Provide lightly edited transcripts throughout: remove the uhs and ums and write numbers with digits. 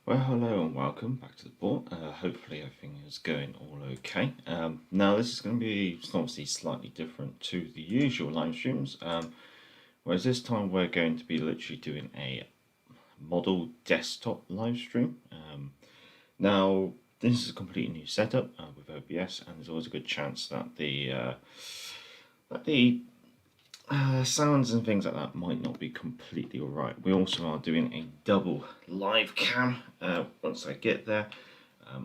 Well, hello and welcome back to the board. Hopefully everything is going all okay. Now this is going to be obviously slightly different to the usual live streams, whereas this time we're going to be literally doing a model desktop live stream. Now this is a completely new setup with OBS, and there's always a good chance that the sounds and things like that might not be completely alright. We also are doing a double live cam once I get there.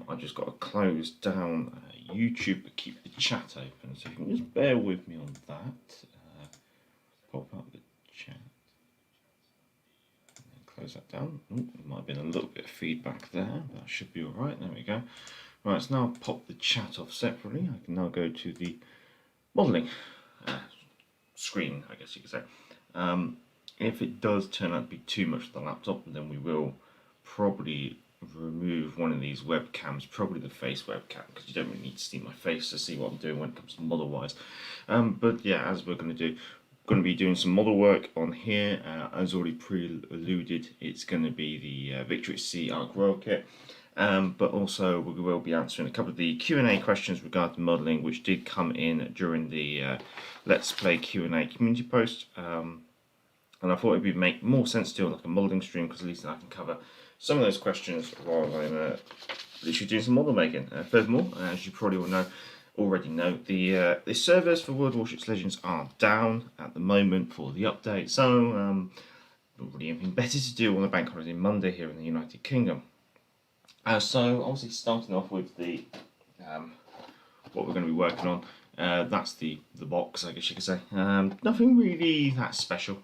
I've just got to close down YouTube to keep the chat open, so if you can just bear with me on that. Pop up the chat and close that down. Ooh, there might have been a little bit of feedback there, but that should be alright. There we go. Right, so now I've popped the chat off separately. I can now go to the modelling screen, I guess you could say. If it does turn out to be too much for the laptop, then we will probably remove one of these webcams, probably the face webcam, because you don't really need to see my face to see what I'm doing when it comes to model wise. But yeah, as we're going to be doing some model work on here. As already pre-alluded, it's going to be the Victory at Sea Ark Royal kit. But also we will be answering a couple of the Q&A questions regarding modelling, which did come in during the Let's Play Q&A community post. And I thought it would make more sense to do like a modelling stream, because at least I can cover some of those questions while I'm literally doing some model making. Furthermore, as you probably already know, the servers for World Warships Legends are down at the moment for the update, so not really anything better to do on the bank holiday Monday here in the United Kingdom. So obviously starting off with the what we're going to be working on. That's the box, I guess you could say. Nothing really that special.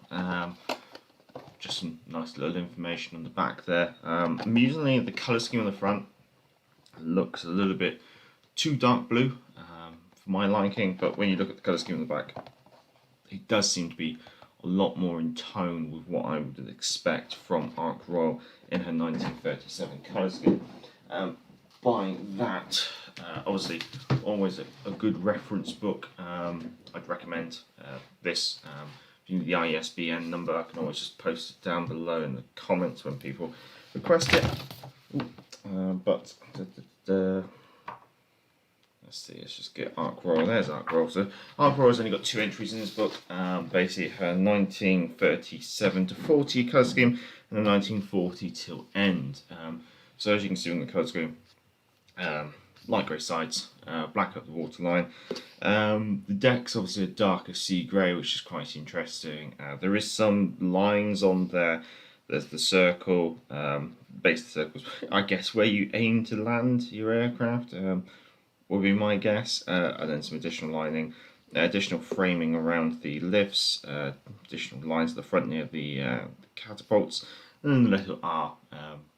Just some nice little information on the back there. Amusingly, the colour scheme on the front looks a little bit too dark blue for my liking, but when you look at the colour scheme on the back, it does seem to be a lot more in tone with what I would expect from Ark Royal in her 1937 colour scheme. By that, obviously, always a good reference book. I'd recommend this. If you need the ISBN number, I can always just post it down below in the comments when people request it. Let's see, let's just get Ark Royal. There's Ark Royal. So Ark Royal's only got 2 entries in this book. Basically, her 1937 to 40 colour scheme and the 1940 till end. So as you can see on the colour scheme, light grey sides, black up the waterline. The deck's obviously a darker sea grey, which is quite interesting. There is some lines on there. There's the circle, base of the circles, I guess where you aim to land your aircraft, would be my guess. And then some additional lining, additional framing around the lifts, additional lines at the front near the catapults. And then the little R,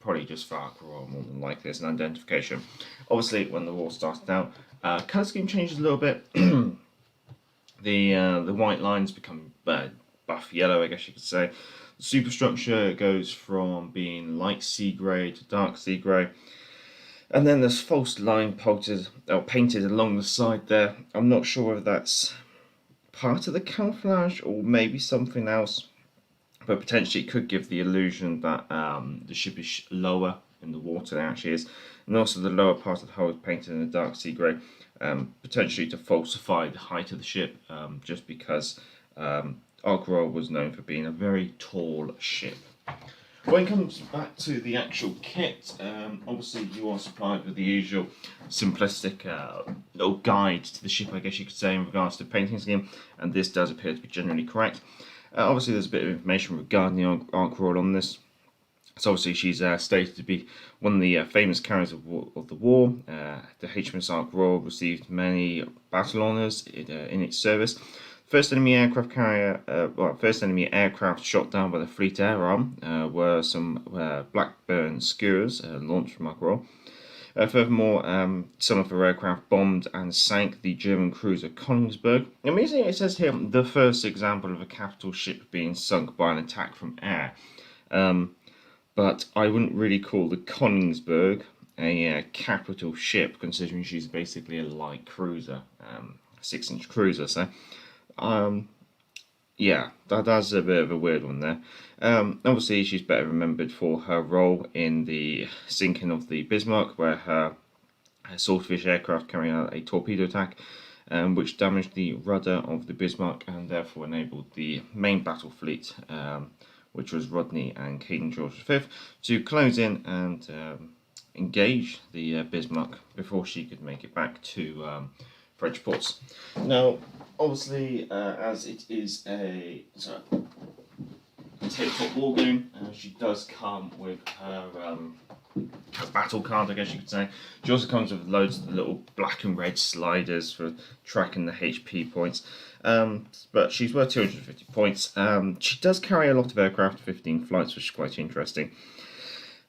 probably just for Ark Royal more than likely as an identification. Obviously, when the war started out, colour scheme changes a little bit. The white lines become buff yellow, I guess you could say. The superstructure goes from being light sea grey to dark sea grey. And then there's false line painted along the side there. I'm not sure whether that's part of the camouflage or maybe something else, but potentially it could give the illusion that the ship is lower in the water than it actually is. And also the lower part of the hull is painted in a dark sea grey, potentially to falsify the height of the ship, just because Ark Royal was known for being a very tall ship. When it comes back to the actual kit, obviously you are supplied with the usual simplistic little guide to the ship, I guess you could say, in regards to painting scheme, and this does appear to be generally correct. Obviously there's a bit of information regarding the Ark Royal on this. So obviously she's stated to be one of the famous carriers of the war. The HMS Ark Royal received many battle honours in its service. First enemy aircraft shot down by the Fleet Air Arm were some Blackburn skewers launched from Ark Royal. Furthermore, some of her aircraft bombed and sank the German cruiser Königsberg. Amazingly, it says here the first example of a capital ship being sunk by an attack from air. But I wouldn't really call the Königsberg a capital ship, considering she's basically a light cruiser, 6-inch cruiser. So Yeah, that's a bit of a weird one there. Obviously, she's better remembered for her role in the sinking of the Bismarck, where her swordfish aircraft carried out a torpedo attack, which damaged the rudder of the Bismarck and therefore enabled the main battle fleet, which was Rodney and King George V, to close in and engage the Bismarck before she could make it back to French ports. Now, obviously, as it is a tabletop war game, she does come with her battle card, I guess you could say. She also comes with loads of little black and red sliders for tracking the HP points. But she's worth 250 points. She does carry a lot of aircraft, 15 flights, which is quite interesting.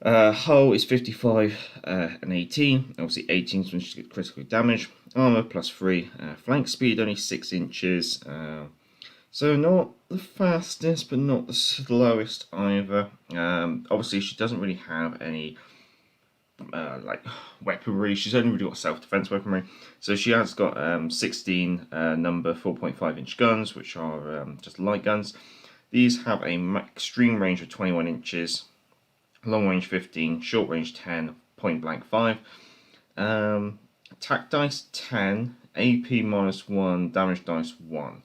Hull is 55 and 18. Obviously 18 is when she gets critical damage. Armour +3. Flank speed only 6 inches. So not the fastest, but not the slowest either. Obviously she doesn't really have any like weaponry. She's only really got self-defense weaponry. So she has got 16 number 4.5-inch guns, which are just light guns. These have a extreme range of 21 inches, long range 15, short range 10, point blank 5. Attack dice 10, AP -1, damage dice 1.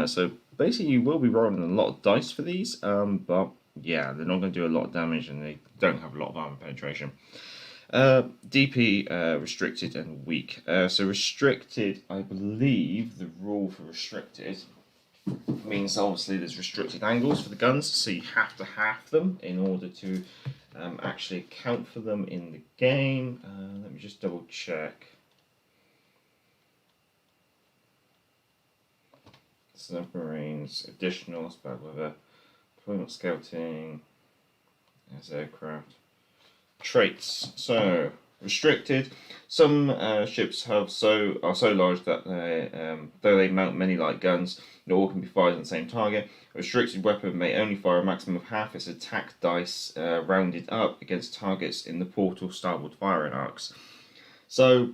So basically you will be rolling a lot of dice for these, but yeah, they're not going to do a lot of damage and they don't have a lot of armor penetration. DP restricted and weak. So restricted, I believe the rule for restricted means obviously there's restricted angles for the guns, so you have to halve them in order to actually account for them in the game. Let me just double check. Submarines, additional, bad weather, deployment scouting, as aircraft. Traits. So restricted. Some ships are so large that though they mount many light guns, they all can be fired on the same target. A restricted weapon may only fire a maximum of half its attack dice rounded up against targets in the port or starboard firing arcs. So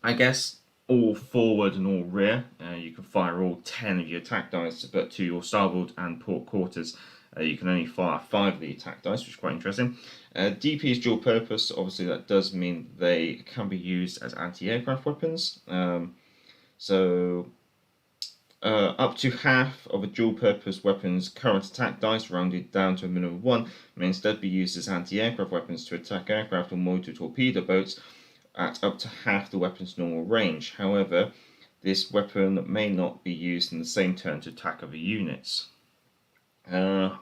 I guess all forward and all rear, you can fire all 10 of your attack dice, but to your starboard and port quarters, you can only fire 5 of the attack dice, which is quite interesting. DP is dual purpose. Obviously, that does mean they can be used as anti-aircraft weapons. Up to half of a dual purpose weapon's current attack dice, rounded down to a minimum of 1, may instead be used as anti-aircraft weapons to attack aircraft or motor torpedo boats at up to half the weapon's normal range. However, this weapon may not be used in the same turn to attack other units. Not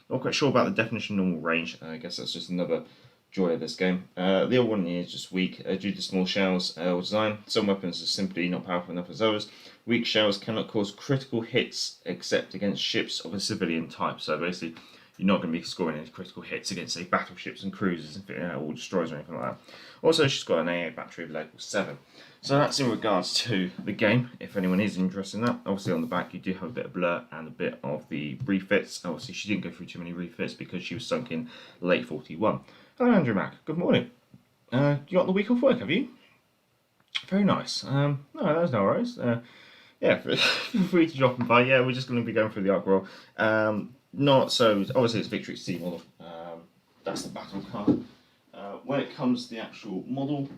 quite sure about the definition of normal range. I guess that's just another joy of this game. The other one is just weak. Due to small shells or design, some weapons are simply not powerful enough as others. Weak shells cannot cause critical hits except against ships of a civilian type. So basically, you're not going to be scoring any critical hits against, say, battleships and cruisers or destroyers or anything like that. Also, she's got an AA battery of level 7. So that's in regards to the game, if anyone is interested in that. Obviously on the back you do have a bit of blur and a bit of the refits. Obviously she didn't go through too many refits because she was sunk in late 41. Hello Andrew Mack, good morning. You got the week off work, have you? Very nice. No, that's no worries. Yeah, feel free to drop them by. Yeah, we're just going to be going through the Ark Royal. Not so, obviously it's Victory C model. That's the battle card. When it comes to the actual model,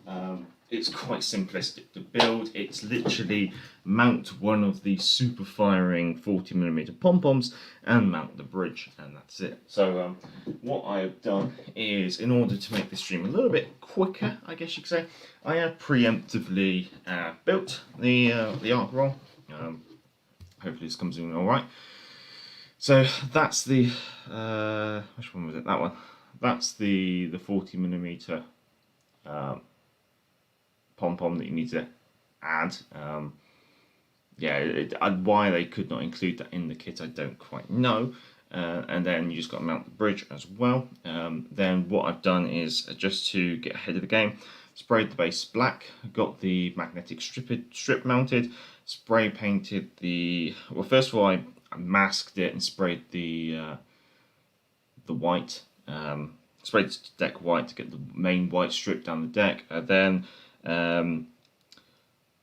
it's quite simplistic to build. It's literally mount one of the super firing 40mm pom-poms and mount the bridge, and that's it. So what I've done is, in order to make this stream a little bit quicker, I guess you could say, I have preemptively built the Ark Royal. Hopefully this comes in all right. So that's the which one was it? That one. That's the 40mm pom-pom that you need to add. Why they could not include that in the kit, I don't quite know. And then you just got to mount the bridge as well. Then what I've done is, just to get ahead of the game, sprayed the base black, got the magnetic strip mounted, spray painted the. Well, first of all, I masked it and sprayed the white. Sprayed the deck white to get the main white strip down the deck. Then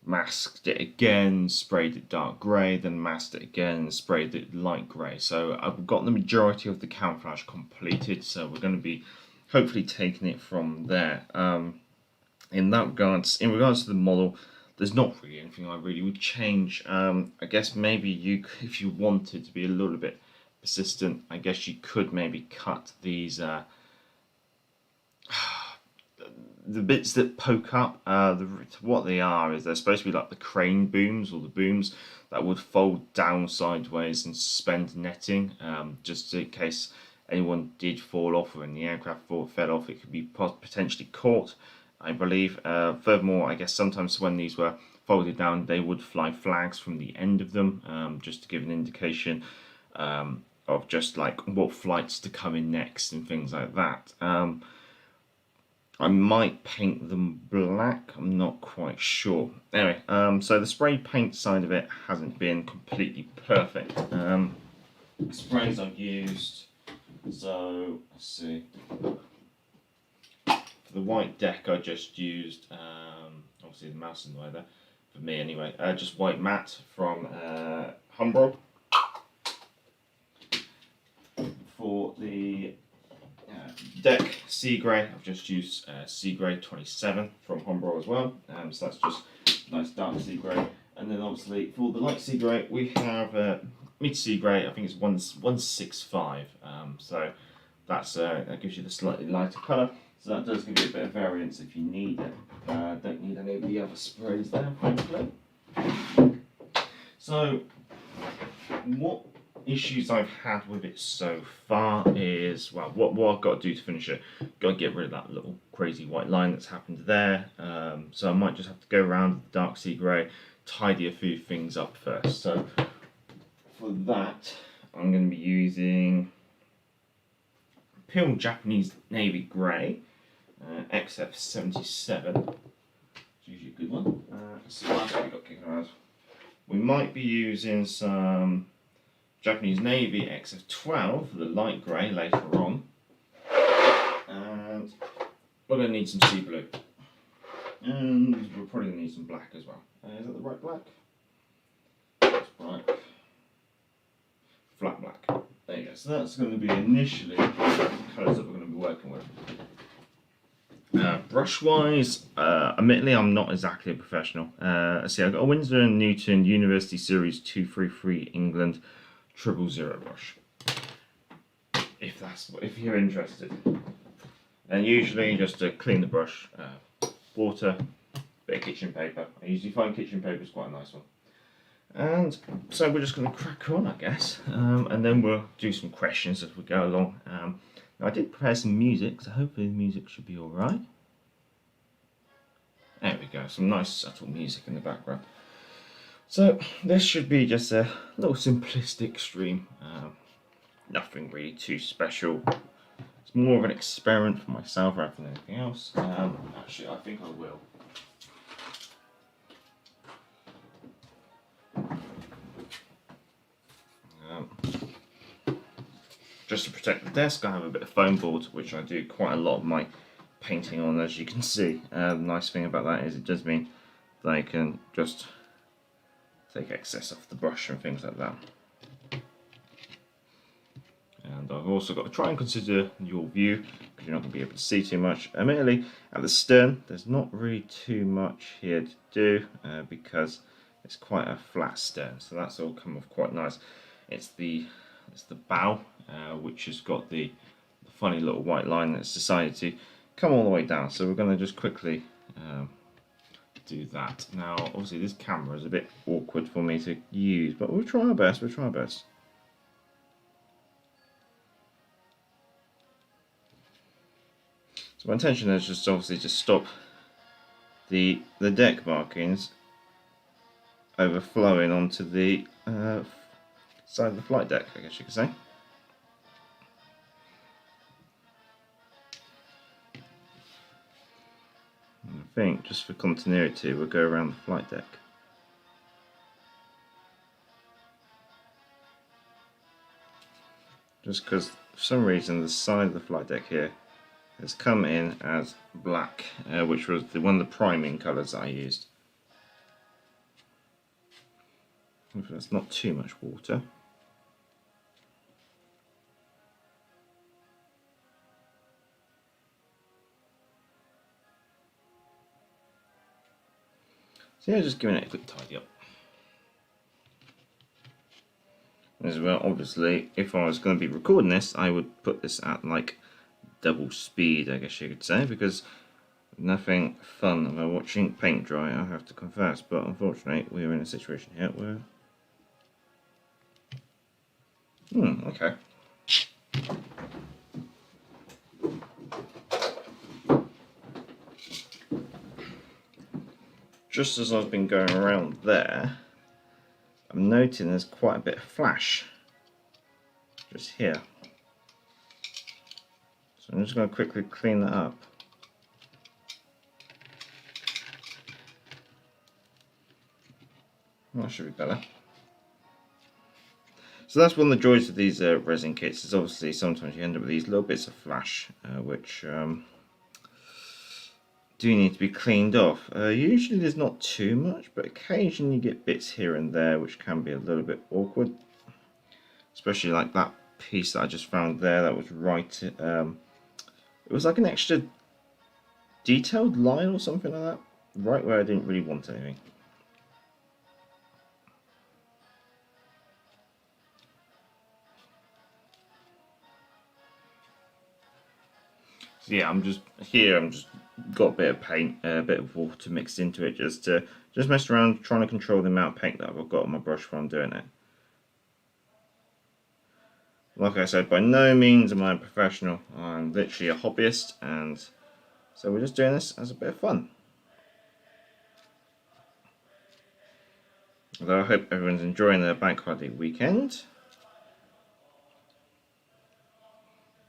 masked it again, sprayed it dark grey, then masked it again, sprayed it light grey. So I've got the majority of the camouflage completed, so we're going to be hopefully taking it from there. In regards to the model, there's not really anything I really would change. I guess maybe if you wanted to be a little bit persistent, I guess you could maybe cut these the bits that poke up. What they are is they're supposed to be like the crane booms, or the booms that would fold down sideways and suspend netting, just in case anyone did fall off, or when the aircraft fell off, it could be potentially caught, I believe. Furthermore, I guess sometimes when these were folded down, they would fly flags from the end of them, just to give an indication of just like what flights to come in next and things like that. I might paint them black, I'm not quite sure. Anyway, so the spray paint side of it hasn't been completely perfect. The sprays I've used, so let's see. For the white deck I just used, obviously the mouse in the way there, for me anyway, just white matte from Humbrol. For the deck sea grey, I've just used sea grey 27 from Humbrol as well, so that's just nice dark sea grey. And then obviously for the light sea grey we have mid sea grey, I think it's 165, so that's that gives you the slightly lighter colour, so that does give you a bit of variance if you need it. Don't need any of the other sprays there, thankfully. So what issues I've had with it so far is, well, what I've got to do to finish it, got to get rid of that little crazy white line that's happened there, so I might just have to go around with the dark sea grey, tidy a few things up first. So for that I'm going to be using pale Japanese navy grey, XF77, it's usually a good one. So that's what we got kicking around. We might be using some Japanese Navy XF12 for the light grey later on, and we're going to need some sea blue, and we're probably going to need some black as well. Is that the right black? That's right. Flat black. There you go. So that's going to be initially the colours that we're going to be working with. Brush wise, admittedly I'm not exactly a professional. Let's see, I've got a Winsor & Newton University Series 233 England 000 brush, if you're interested. And usually just to clean the brush, water, bit of kitchen paper. I usually find kitchen paper is quite a nice one. And so we're just going to crack on, I guess, and then we'll do some questions as we go along. Now I did prepare some music, so hopefully the music should be alright. There we go, some nice subtle music in the background. So this should be just a little simplistic stream, nothing really too special. It's more of an experiment for myself rather than anything else. Actually, I think I will. Just to protect the desk, I have a bit of foam board, which I do quite a lot of my painting on, as you can see. The nice thing about that is it does mean that I can just take excess off the brush and things like that. And I've also got to try and consider your view, because you're not going to be able to see too much. Admittedly, at the stern, there's not really too much here to do, because it's quite a flat stern, so that's all come off quite nice. It's the bow, which has got the funny little white line that's decided to come all the way down, so we're going to just quickly do that. Now obviously this camera is a bit awkward for me to use, but we'll try our best, So my intention is just obviously to stop the deck markings overflowing onto the side of the flight deck, I guess you could say. I think just for continuity we'll go around the flight deck. Just because for some reason the side of the flight deck here has come in as black, which was one of the priming colours that I used. Hopefully that's not too much water. So yeah, just giving it a quick tidy up. As well, obviously, if I was going to be recording this, I would put this at like double speed, I guess you could say, because nothing fun about watching paint dry, I have to confess. But unfortunately, we're in a situation here where... okay. Just as I've been going around there, I'm noting there's quite a bit of flash just here. So I'm just going to quickly clean that up. That should be better. So that's one of the joys of these resin kits, is obviously sometimes you end up with these little bits of flash, which do need to be cleaned off. Usually there's not too much, but occasionally you get bits here and there which can be a little bit awkward. Especially like that piece that I just found there, that was right, it was like an extra detailed line or something like that, right where I didn't really want anything. So yeah, I'm just got a bit of paint, a bit of water mixed into it, just mess around trying to control the amount of paint that I've got on my brush while I'm doing it. Like I said, by no means am I a professional. I'm literally a hobbyist, and so we're just doing this as a bit of fun. Although I hope everyone's enjoying their bank holiday weekend.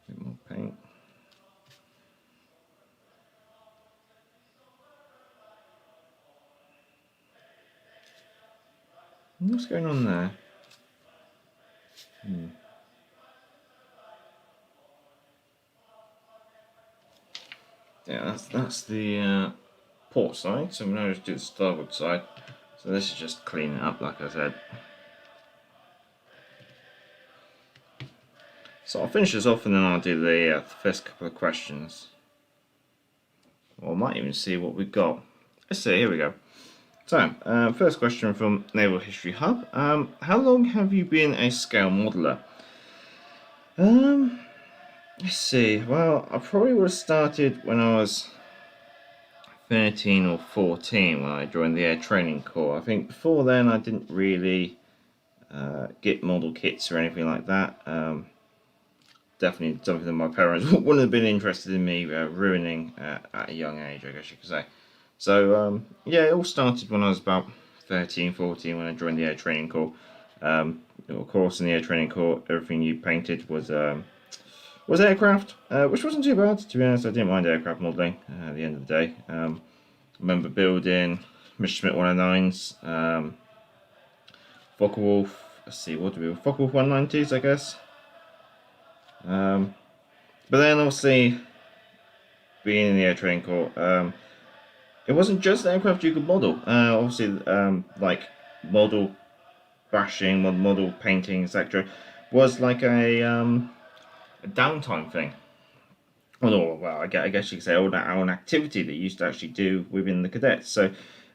A bit more paint. What's going on there? Yeah, that's the port side. So I'm going to just do the starboard side. So this is just cleaning it up, like I said. So I'll finish this off and then I'll do the first couple of questions. Or I might even see what we've got. Let's see, here we go. So, first question from Naval History Hub. How long have you been a scale modeller? Let's see. Well, I probably would have started when I was 13 or 14 when I joined the Air Training Corps. I think before then I didn't really get model kits or anything like that. Definitely something that my parents wouldn't have been interested in me ruining at a young age, I guess you could say. So, yeah, it all started when I was about 13, 14 when I joined the Air Training Corps. Of course, in the Air Training Corps, everything you painted was aircraft, which wasn't too bad, to be honest. I didn't mind aircraft modelling at the end of the day. I remember building Messerschmitt 109s, Focke-Wulf, let's see, what do we have? Focke-Wulf 190s, I guess. But then, obviously, being in the Air Training Corps, it wasn't just aircraft you could model. Obviously, like model bashing, model painting, etc., was like a downtime thing. Well, I guess you could say an activity that you used to actually do within the cadets. So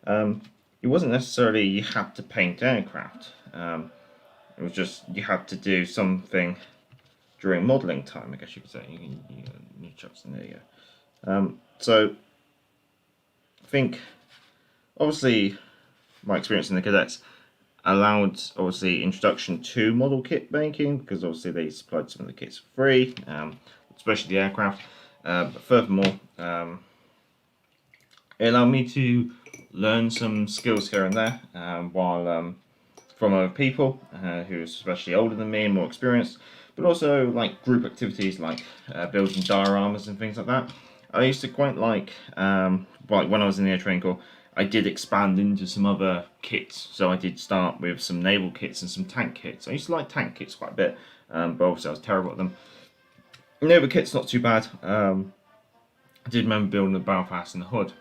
it wasn't necessarily you had to paint aircraft. It was just you had to do something during modelling time, I guess you could say. New shots, and there you go. So I think, obviously, my experience in the cadets allowed, obviously, introduction to model kit making, because obviously they supplied some of the kits for free, especially the aircraft. But furthermore, it allowed me to learn some skills here and there, while from other people who are especially older than me and more experienced, but also like group activities like building dioramas and things like that. I used to quite like when I was in the Air Training Corps, I did expand into some other kits. So I did start with some naval kits and some tank kits. I used to like tank kits quite a bit, but obviously I was terrible at them. Naval kits not too bad. I did remember building the Belfast and the hood.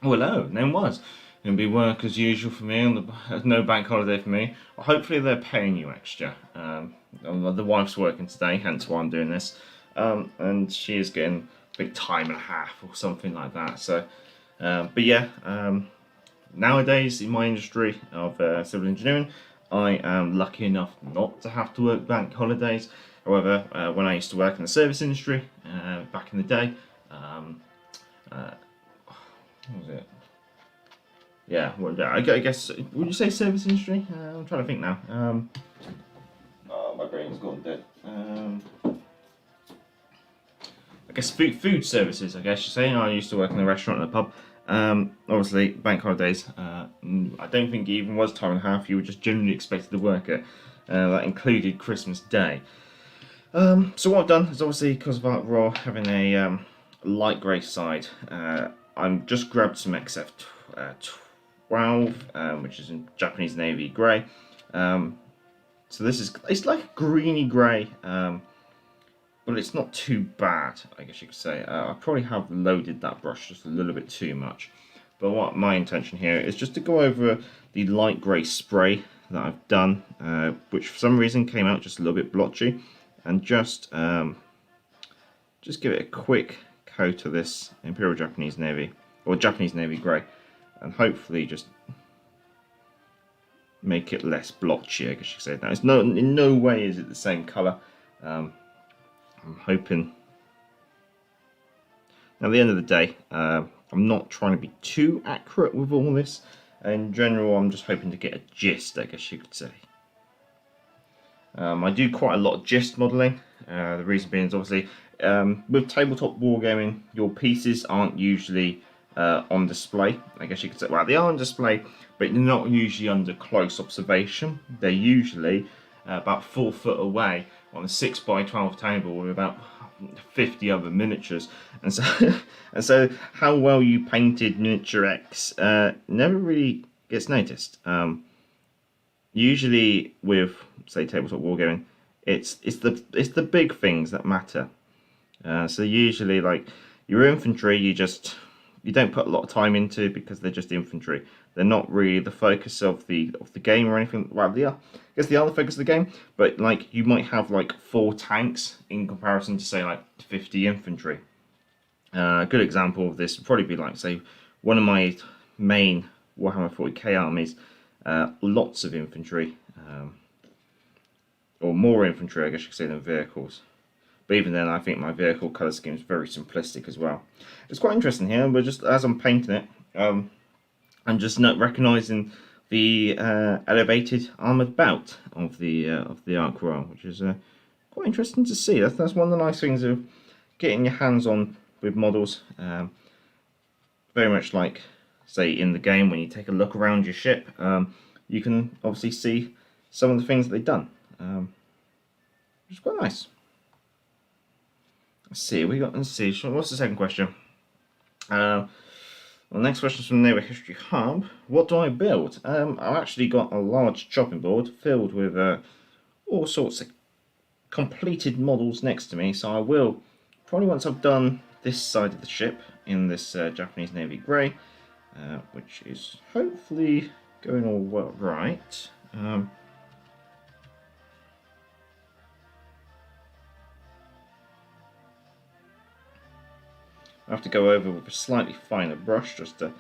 Oh hello, name was. Gonna be work as usual for me. On the no bank holiday for me. Well, hopefully they're paying you extra. The wife's working today, hence why I'm doing this, and she is getting I think time and a half or something like that. So, but yeah, nowadays in my industry of civil engineering, I am lucky enough not to have to work bank holidays. However, when I used to work in the service industry back in the day, what was it? Yeah, well, yeah, I guess, would you say service industry? I'm trying to think now. Oh, my brain's gone dead. I guess food services, I guess you're saying. I used to work in a restaurant and a pub. Obviously, bank holidays, I don't think it even was time and a half. You were just generally expected to work it. That included Christmas Day. So what I've done is obviously, because of Ark Royal having a light grey side, I'm just grabbed some XF12, which is in Japanese Navy grey. So it's like a greeny grey, but it's not too bad, I guess you could say. I probably have loaded that brush just a little bit too much. But what my intention here is just to go over the light grey spray that I've done, which for some reason came out just a little bit blotchy, and just give it a quick coat of this Imperial Japanese Navy, or Japanese Navy grey, and hopefully just make it less blotchy, I guess you could say. Now, in no way is it the same colour. I'm hoping. Now, at the end of the day, I'm not trying to be too accurate with all this. In general, I'm just hoping to get a gist, I guess you could say. I do quite a lot of gist modelling. The reason being is obviously with tabletop wargaming, your pieces aren't usually on display, I guess you could say. Well, they are on display, but they're not usually under close observation. They're usually about 4 foot away on a 6x12 table with about 50 other miniatures, and so how well you painted miniature X never really gets noticed. Usually with, say, tabletop wargaming, it's the big things that matter. So usually, like your infantry, you don't put a lot of time into because they're just infantry. They're not really the focus of the game or anything. Well, they are. I guess they are the focus of the game, but like you might have like 4 tanks in comparison to say like 50 infantry. A good example of this would probably be like, say, one of my main Warhammer 40k armies. Lots of infantry, or more infantry, I guess you could say, than vehicles. But even then, I think my vehicle colour scheme is very simplistic as well. It's quite interesting here, but just as I'm painting it, I'm just not recognising the elevated armoured belt of the Ark Royal, which is quite interesting to see. That's one of the nice things of getting your hands on with models. Very much like, say, in the game, when you take a look around your ship, you can obviously see some of the things that they've done, which is quite nice. Let's see, what's the second question? The next question is from Neighbour History Hub. What do I build? I've actually got a large chopping board filled with all sorts of completed models next to me, so I will, probably once I've done this side of the ship in this Japanese Navy grey, which is hopefully going all well right. I have to go over with a slightly finer brush just to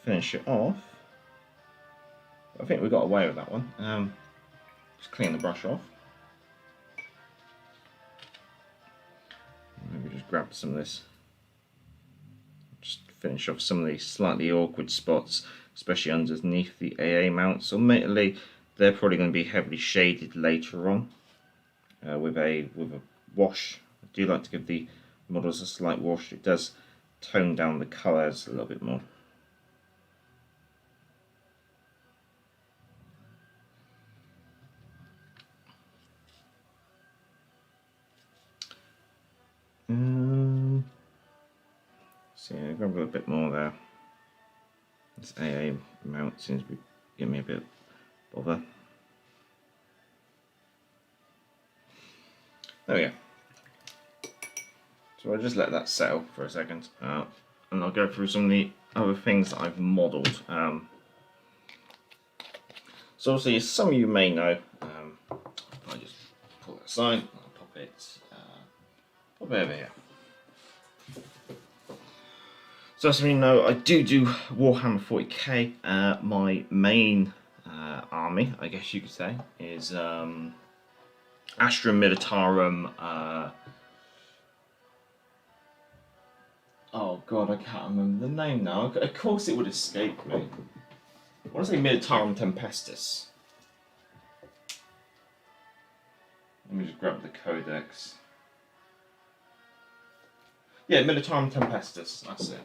finish it off. I think we got away with that one. Just clean the brush off. Maybe just grab some of this. Just finish off some of these slightly awkward spots, especially underneath the AA mounts. Admittedly, they're probably going to be heavily shaded later on with a wash. I do like to give the models a slight wash. It does tone down the colours a little bit more. So yeah, grab a little bit more there. This AA mount seems to be giving me a bit of bother. There we go. So I'll just let that settle for a second, and I'll go through some of the other things that I've modelled. So obviously, as some of you may know, if I just pull that aside, I'll pop it over here. So as you know, I do Warhammer 40k. My main army, I guess you could say, is Astra Militarum. Oh god, I can't remember the name now. Of course, it would escape me. I want to say Militarum Tempestus. Let me just grab the codex. Yeah, Militarum Tempestus. That's it.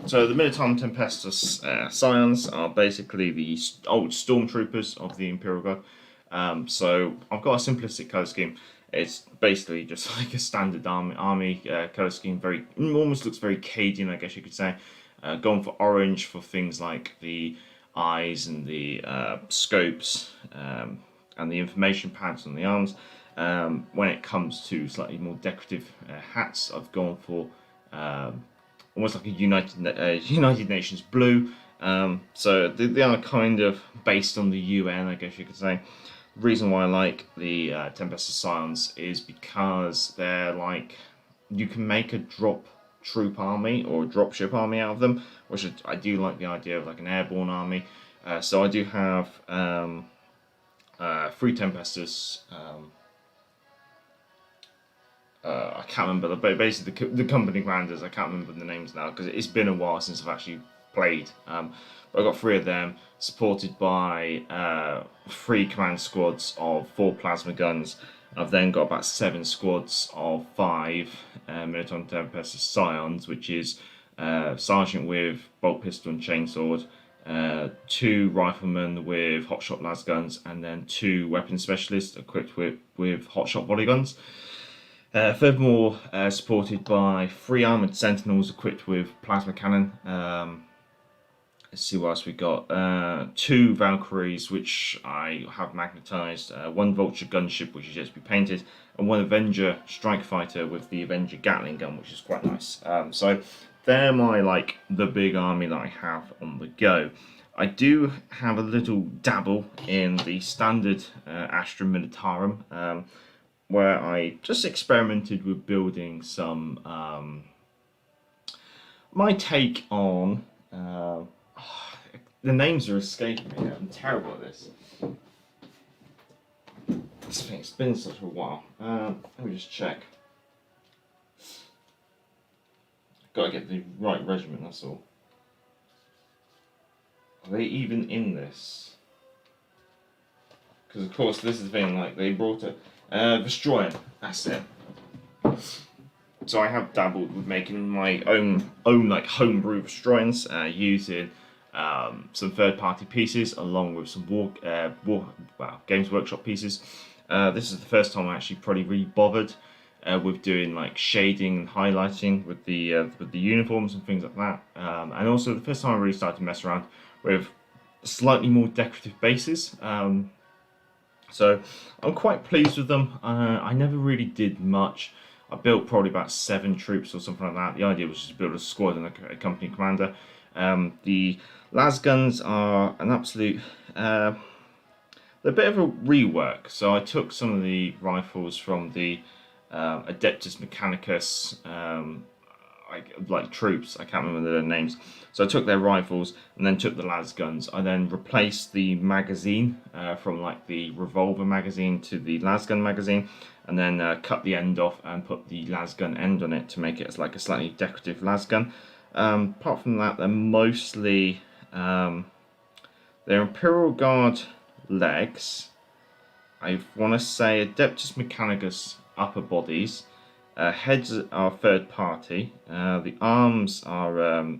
So the Militarum Tempestus scions are basically the old stormtroopers of the Imperial Guard. So I've got a simplistic colour scheme. It's basically just like a standard army colour scheme. Almost looks very Cadian, I guess you could say. Going for orange for things like the eyes and the scopes and the information pads on the arms. When it comes to slightly more decorative hats, I've gone for almost like a United Nations blue. So they are kind of based on the UN, I guess you could say. The reason why I like the Tempestus Scions is because they're like, you can make a drop troop army or a dropship army out of them, which I do like the idea of like an airborne army. So I do have 3 Tempestus. I can't remember, but basically the company commanders, I can't remember the names now because it's been a while since I've actually played. But I've got 3 of them, supported by 3 command squads of 4 plasma guns. I've then got about 7 squads of 5 Militarum Tempestus Scions, which is sergeant with bolt pistol and chainsword, 2 riflemen with hotshot las guns, and then 2 weapon specialists equipped with hotshot volley guns. Furthermore, supported by 3 armoured sentinels equipped with plasma cannon. Let's see what else we got. 2 Valkyries, which I have magnetised. 1 Vulture gunship, which is yet to be painted, and 1 Avenger strike fighter with the Avenger Gatling gun, which is quite nice. So they're the big army that I have on the go. I do have a little dabble in the standard Astra Militarum. Where I just experimented with building some my take on the names are escaping me. I'm terrible at this. It's been such a while. Let me just check. Gotta get the right regiment, that's all. Are they even in this? Because of course this is the thing, like they brought it. Destroyer, that's it. So I have dabbled with making my own like homebrew Destroyers using some third-party pieces along with some Games Workshop pieces. This is the first time I actually probably really bothered with doing like shading and highlighting with the uniforms and things like that. And also the first time I really started to mess around with slightly more decorative bases. So I'm quite pleased with them. I never really did much. I built probably about 7 troops or something like that. The idea was just to build a squad and a company commander. The las guns are an absolute... they're a bit of a rework. So I took some of the rifles from the Adeptus Mechanicus like troops, I can't remember their names. So I took their rifles and then took the las guns. I then replaced the magazine from like the revolver magazine to the las gun magazine, and then cut the end off and put the las gun end on it to make it as like a slightly decorative las gun. Apart from that, they're mostly they're Imperial Guard legs. I want to say Adeptus Mechanicus upper bodies. Heads are third party. The arms are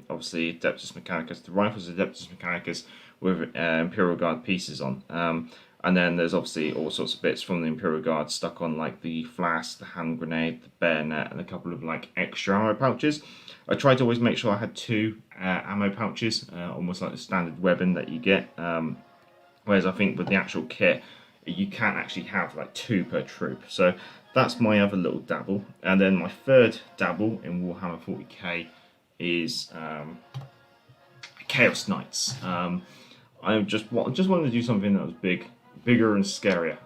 obviously Adeptus Mechanicus. The rifles are Adeptus Mechanicus with Imperial Guard pieces on. And then there's obviously all sorts of bits from the Imperial Guard stuck on, like the flask, the hand grenade, the bayonet, and a couple of like extra ammo pouches. I tried to always make sure I had 2 ammo pouches, almost like the standard weapon that you get. Whereas I think with the actual kit, you can't actually have like 2 per troop. So that's my other little dabble. And then my third dabble in Warhammer 40k is Chaos Knights. just wanted to do something that was bigger and scarier.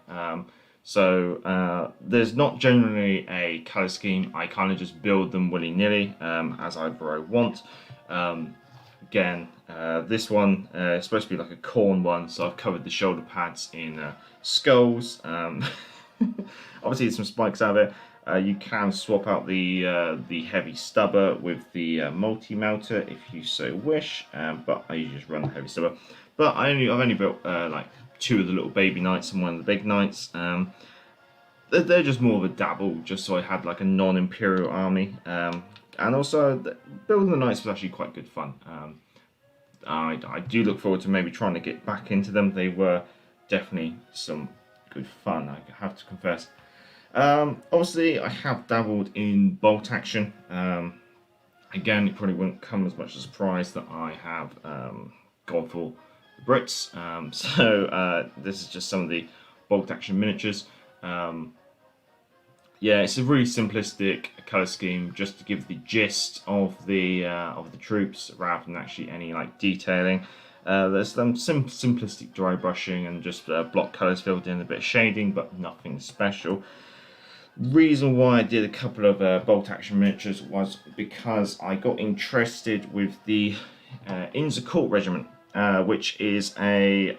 There's not generally a color scheme. I kind of just build them willy-nilly as I want. Again, this one is supposed to be like a corn one, so I've covered the shoulder pads in skulls. Obviously, there's some spikes out there. You can swap out the heavy stubber with the multi-melter if you so wish, but I usually just run the heavy stubber. But I've only built like 2 of the little baby knights and 1 of the big knights. They're just more of a dabble, just so I had like a non-imperial army. And also, building the knights was actually quite good fun. I do look forward to maybe trying to get back into them. They were definitely some good fun, I have to confess. Obviously, I have dabbled in bolt action. Again, it probably wouldn't come as much as a surprise that I have gone for the Brits. This is just some of the bolt action miniatures. Yeah, it's a really simplistic color scheme, just to give the gist of the troops rather than actually any like detailing. There's some simplistic dry brushing and just block colors filled in, a bit of shading, but nothing special. Reason why I did a couple of bolt action miniatures was because I got interested with the Inns of Court Regiment, which is a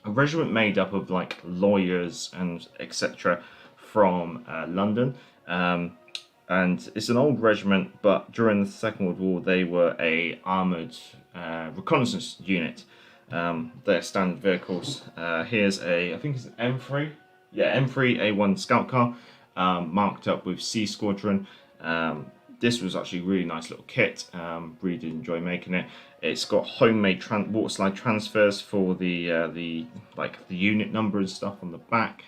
regiment made up of like lawyers and etc. from London, and it's an old regiment, but during the Second World War they were a armoured reconnaissance unit. Their standard vehicles. Here's I think it's an M3. Yeah, M3 A1 scout car, marked up with C Squadron. This was actually a really nice little kit. Really did enjoy making it. It's got homemade water slide transfers for the unit number and stuff on the back.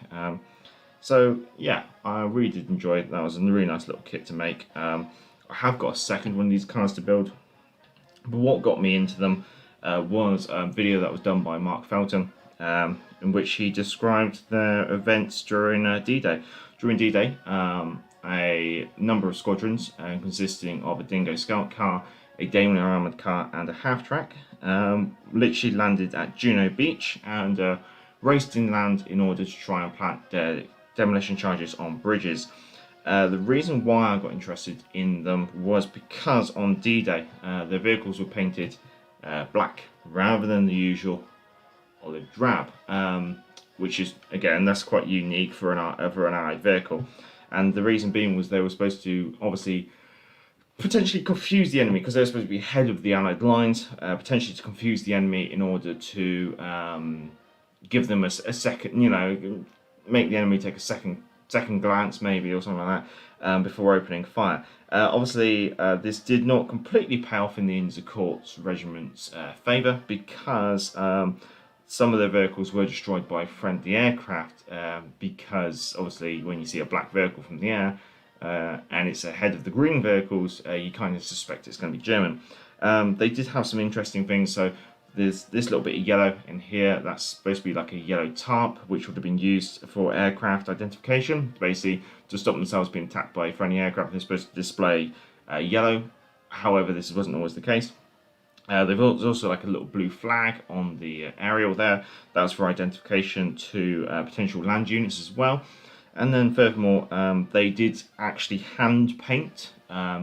So yeah, I really did enjoy it. That was a really nice little kit to make. I have got a second one of these cars to build, but what got me into them was a video that was done by Mark Felton, in which he described their events during D-Day. During D-Day, a number of squadrons consisting of a Dingo scout car, a Daimler armoured car and a half-track literally landed at Juno Beach and raced inland in order to try and plant demolition charges on bridges. The reason why I got interested in them was because on D-Day their vehicles were painted black rather than the usual olive drab, which is, again, that's quite unique for an Allied vehicle. And the reason being was they were supposed to obviously potentially confuse the enemy, because they were supposed to be ahead of the Allied lines, potentially to confuse the enemy in order to give them a second, make the enemy take a second glance maybe or something like that before opening fire. Obviously, this did not completely pay off in the Inns of Court Regiment's favour, because some of their vehicles were destroyed by friendly aircraft, because obviously when you see a black vehicle from the air and it's ahead of the green vehicles, you kind of suspect it's going to be German. They did have some interesting things. So there's this little bit of yellow in here. That's supposed to be like a yellow tarp, which would have been used for aircraft identification, basically to stop themselves being attacked by friendly aircraft. They're supposed to display yellow. However, this wasn't always the case. There's also like a little blue flag on the aerial there. That was for identification to potential land units as well. And then furthermore, they did actually hand paint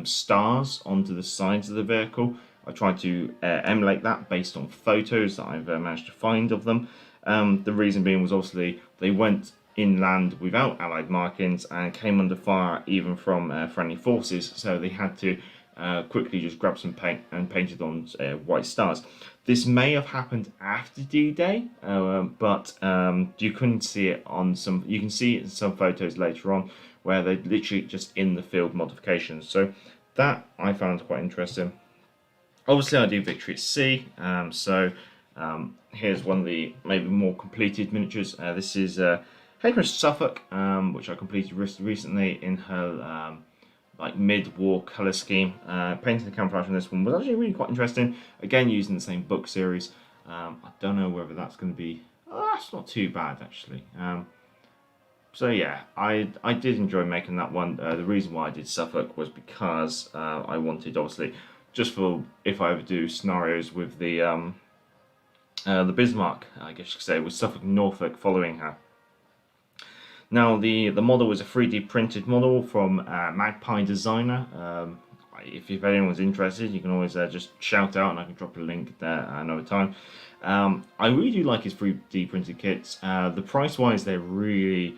stars onto the sides of the vehicle. I tried to emulate that based on photos that I've managed to find of them. The reason being was obviously they went inland without Allied markings and came under fire even from friendly forces, so they had to quickly just grab some paint and painted on white stars. This may have happened after D-Day, but you couldn't see it on some. You can see it in some photos later on where they're literally just in the field modifications. So that I found quite interesting. Obviously, I do Victory at Sea. Here's one of the maybe more completed miniatures. This is HMS Suffolk, which I completed recently in her like mid-war colour scheme. Painting the camouflage on this one was actually really quite interesting. Again, using the same book series. I don't know whether that's going to be. Oh, that's not too bad actually. So yeah, I did enjoy making that one. The reason why I did Suffolk was because I wanted, obviously, just for if I ever do scenarios with the the Bismarck, I guess you could say, with Suffolk and Norfolk following her. Now the model was a 3D printed model from Magpie Designer. If anyone's interested, you can always just shout out and I can drop a link there another time. I really do like his 3D printed kits. The price wise, they're really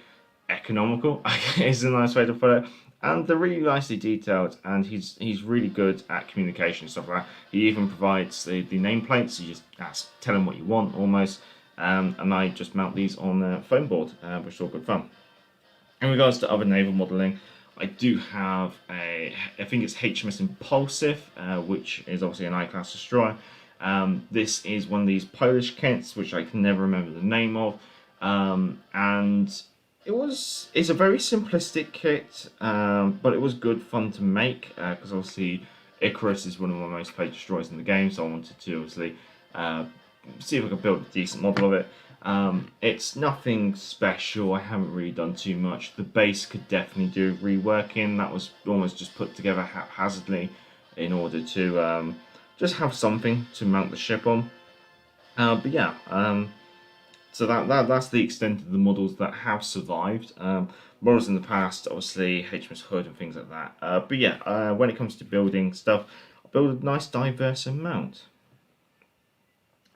economical, I guess is a nice way to put it. And they're really nicely detailed, and he's really good at communication and stuff like that. He even provides the nameplates. You just tell him what you want almost, and I just mount these on the foam board, which is all good fun. In regards to other naval modelling, I do have I think it's HMS Impulsive, which is obviously an I-class destroyer. This is one of these Polish kits, which I can never remember the name of, and it's a very simplistic kit, but it was good fun to make, because obviously Icarus is one of my most played destroyers in the game, so I wanted to obviously see if I could build a decent model of it. It's nothing special, I haven't really done too much. The base could definitely do reworking. That was almost just put together haphazardly in order to just have something to mount the ship on. But yeah, so that's the extent of the models that have survived. Models in the past, obviously HMS Hood and things like that. But yeah, when it comes to building stuff, I'll build a nice diverse amount.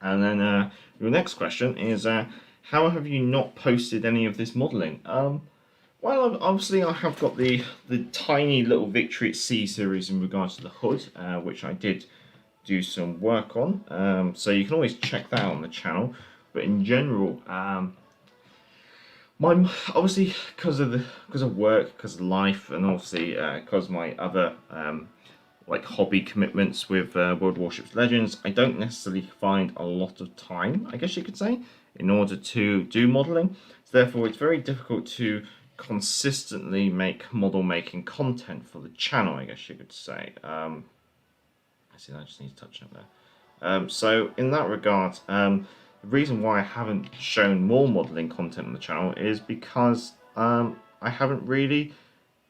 And then your next question is, how have you not posted any of this modelling? Well, obviously I have got the tiny little Victory at Sea series in regards to the hood, which I did do some work on. So you can always check that out on the channel. But in general, obviously because of work, because of life, and obviously because my other like hobby commitments with World Warships Legends, I don't necessarily find a lot of time, I guess you could say, in order to do modelling. So therefore, it's very difficult to consistently make model making content for the channel, I guess you could say. I see that I just need to touch up there. So in that regard, the reason why I haven't shown more modelling content on the channel is because I haven't really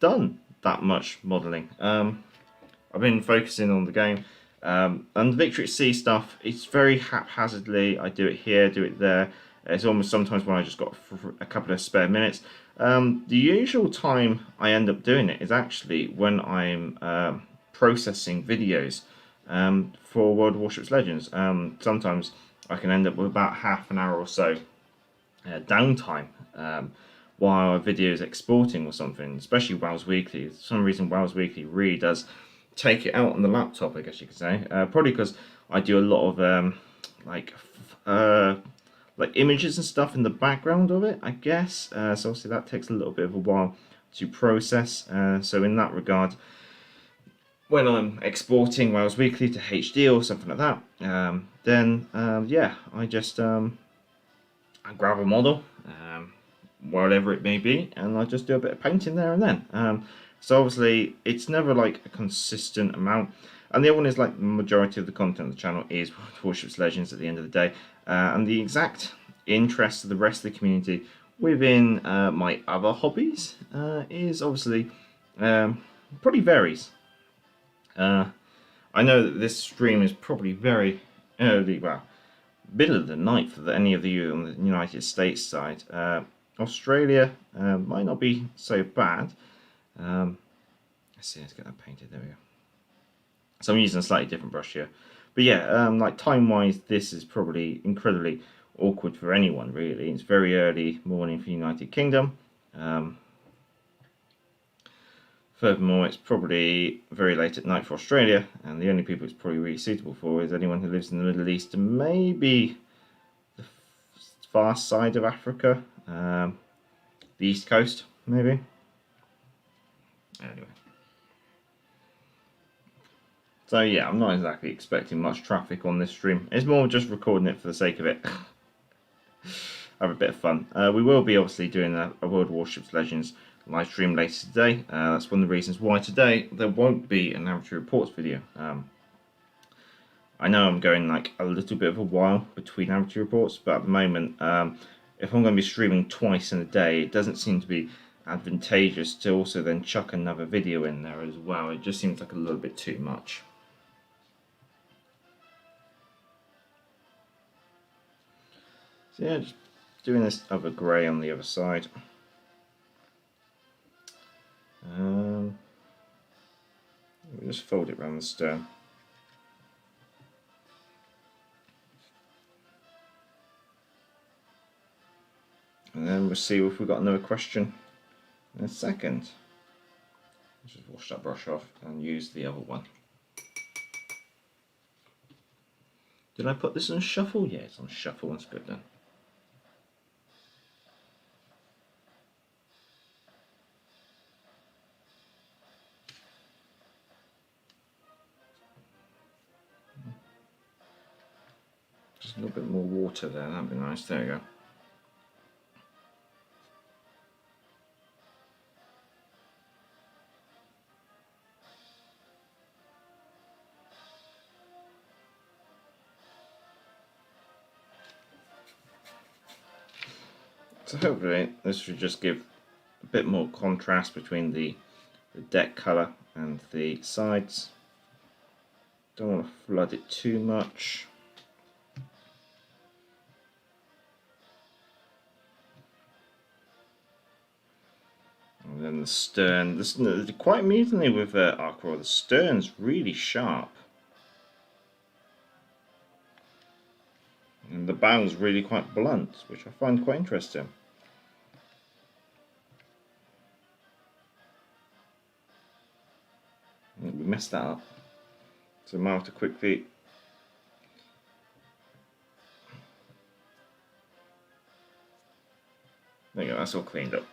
done that much modelling. I've been focusing on the game, and the Victory at Sea stuff, it's very haphazardly. I do it here, do it there. It's almost sometimes when I just got a couple of spare minutes. The usual time I end up doing it is actually when I'm processing videos for World Warships Legends. Sometimes I can end up with about half an hour or so downtime while a video is exporting or something, especially Wales Weekly. For some reason Wales Weekly really does take it out on the laptop, I guess you could say. Probably because I do a lot of like images and stuff in the background of it, I guess. So obviously that takes a little bit of a while to process. So in that regard, when I'm exporting Wales Weekly to HD or something like that, then yeah, I just I grab a model, whatever it may be, and I just do a bit of painting there and then. So obviously it's never like a consistent amount. And the other one is like the majority of the content of the channel is Warships Legends at the end of the day. And the exact interest of the rest of the community within my other hobbies is obviously probably varies. I know that this stream is probably very early, well, middle of the night for any of you on the United States side. Australia might not be so bad. Let's see, let's get that painted, there we go. So I'm using a slightly different brush here. But yeah, like time-wise, this is probably incredibly awkward for anyone, really. It's very early morning for the United Kingdom. Furthermore, it's probably very late at night for Australia, and the only people it's probably really suitable for is anyone who lives in the Middle East and maybe the far side of Africa, the East Coast, maybe. Anyway. So yeah, I'm not exactly expecting much traffic on this stream. It's more just recording it for the sake of it. Have a bit of fun. We will be obviously doing a World Warships Legends live stream later today. That's one of the reasons why today there won't be an amateur reports video. I know I'm going like a little bit of a while between amateur reports, but at the moment, if I'm going to be streaming twice in a day, it doesn't seem to be advantageous to also then chuck another video in there as well. It just seems like a little bit too much. So yeah, just doing this other grey on the other side. We'll just fold it around the stern. And then we'll see if we've got another question in a second. Just wash that brush off and use the other one. Did I put this on shuffle? Yeah, it's on shuffle. That's good then. Just a little bit more water there. That'd be nice. There you go. So hopefully this should just give a bit more contrast between the deck colour and the sides. Don't want to flood it too much. And then the stern, quite amusingly with Ark Royal, the stern's really sharp. And the bow's really quite blunt, which I find quite interesting. We messed that up. So I might have to quickly there you go, that's all cleaned up.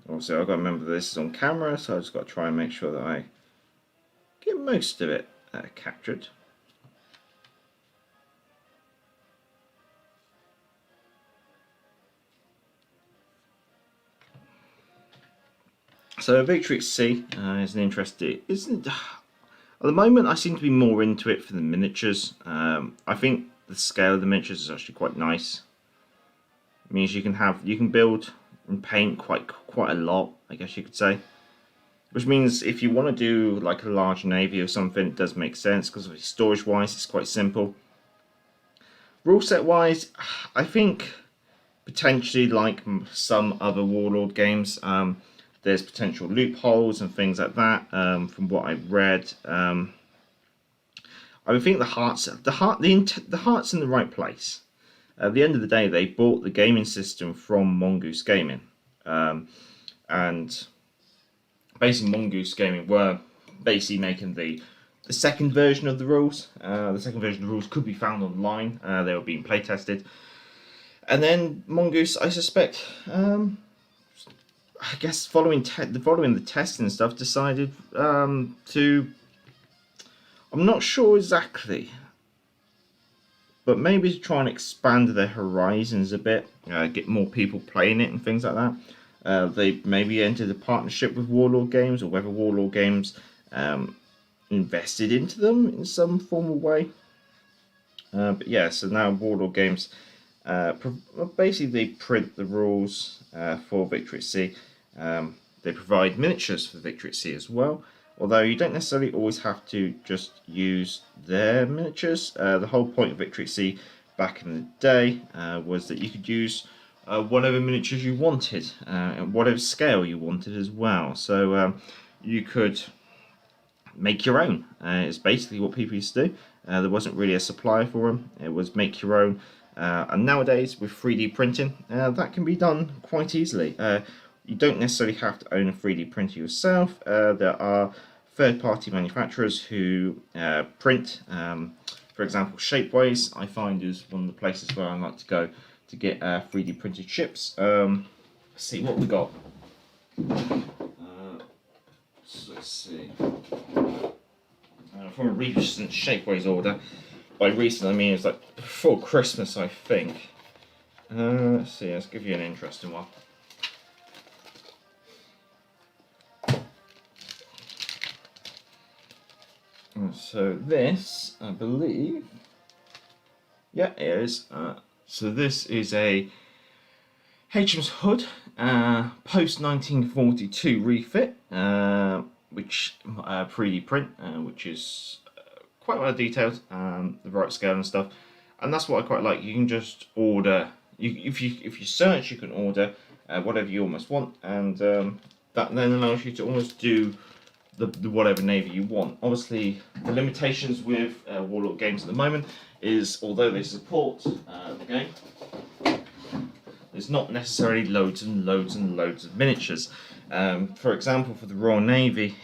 Also, I've got to remember this is on camera, so I've just got to try and make sure that I get most of it captured. So Victory at Sea is an interesting. Isn't at the moment I seem to be more into it for the miniatures. I think the scale of the miniatures is actually quite nice. It means you can build and paint quite a lot, I guess you could say. Which means if you want to do like a large navy or something, it does make sense because storage wise it's quite simple. Rule set wise, I think potentially like some other Warlord games, there's potential loopholes and things like that. From what I've read, I think the heart's in the right place. At the end of the day, they bought the gaming system from Mongoose Gaming, and basically Mongoose Gaming were basically making the second version of the rules. The second version of the rules could be found online. They were being play tested, and then Mongoose, I suspect, I guess following the testing and stuff, decided to. I'm not sure exactly, but maybe to try and expand their horizons a bit, get more people playing it and things like that. They maybe entered a partnership with Warlord Games, or whether Warlord Games invested into them in some formal way. But yeah, so now Warlord Games basically they print the rules for Victory at Sea. They provide miniatures for Victory at Sea as well, although you don't necessarily always have to just use their miniatures. The whole point of Victory at Sea back in the day was that you could use whatever miniatures you wanted, and whatever scale you wanted as well. So you could make your own. It's basically what people used to do. There wasn't really a supplier for them. It was make your own. And nowadays with 3D printing, that can be done quite easily. You don't necessarily have to own a 3D printer yourself. There are third-party manufacturers who print. For example, Shapeways I find is one of the places where I like to go to get 3D printed ships. Let's see what we got. So let's see. From a recent Shapeways order. By recent, I mean it's like before Christmas, I think. Let's see. Let's give you an interesting one. So this, I believe, yeah, it is. So this is a HMS Hood post 1942 refit, which 3D print, which is quite well detailed, the right scale and stuff, and that's what I quite like. You can just order. If you search, you can order whatever you almost want, and that then allows you to almost do the whatever navy you want. Obviously, the limitations with Warlord Games at the moment is, although they support the game, there's not necessarily loads and loads and loads of miniatures. For example, for the Royal Navy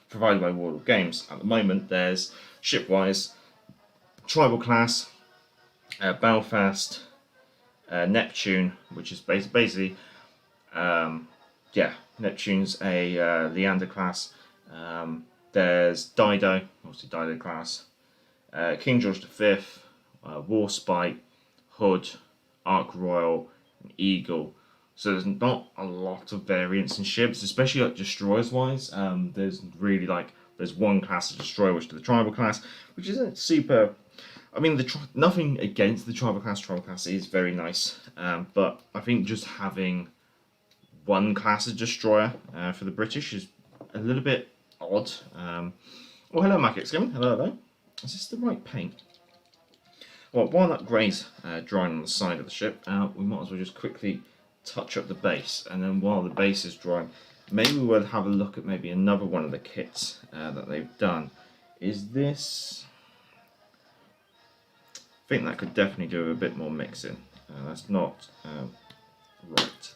provided by Warlord Games, at the moment there's shipwise, Tribal class, Belfast, Neptune, which is basically Neptune's a Leander class. There's Dido, obviously Dido class, King George V, Warspite, Hood, Ark Royal, and Eagle. So there's not a lot of variants in ships, especially like destroyers wise. There's really there's one class of destroyer, which is the tribal class, which isn't super. I mean, nothing against the tribal class. Tribal class is very nice, but I think just having one class of destroyer for the British is a little bit odd. Oh, hello, Mac Gaming. Hello. Is this the right paint? Well, while that grey's drying on the side of the ship, we might as well just quickly touch up the base, and then while the base is drying, maybe we'll have a look at maybe another one of the kits that they've done. Is this? I think that could definitely do a bit more mixing. That's not right.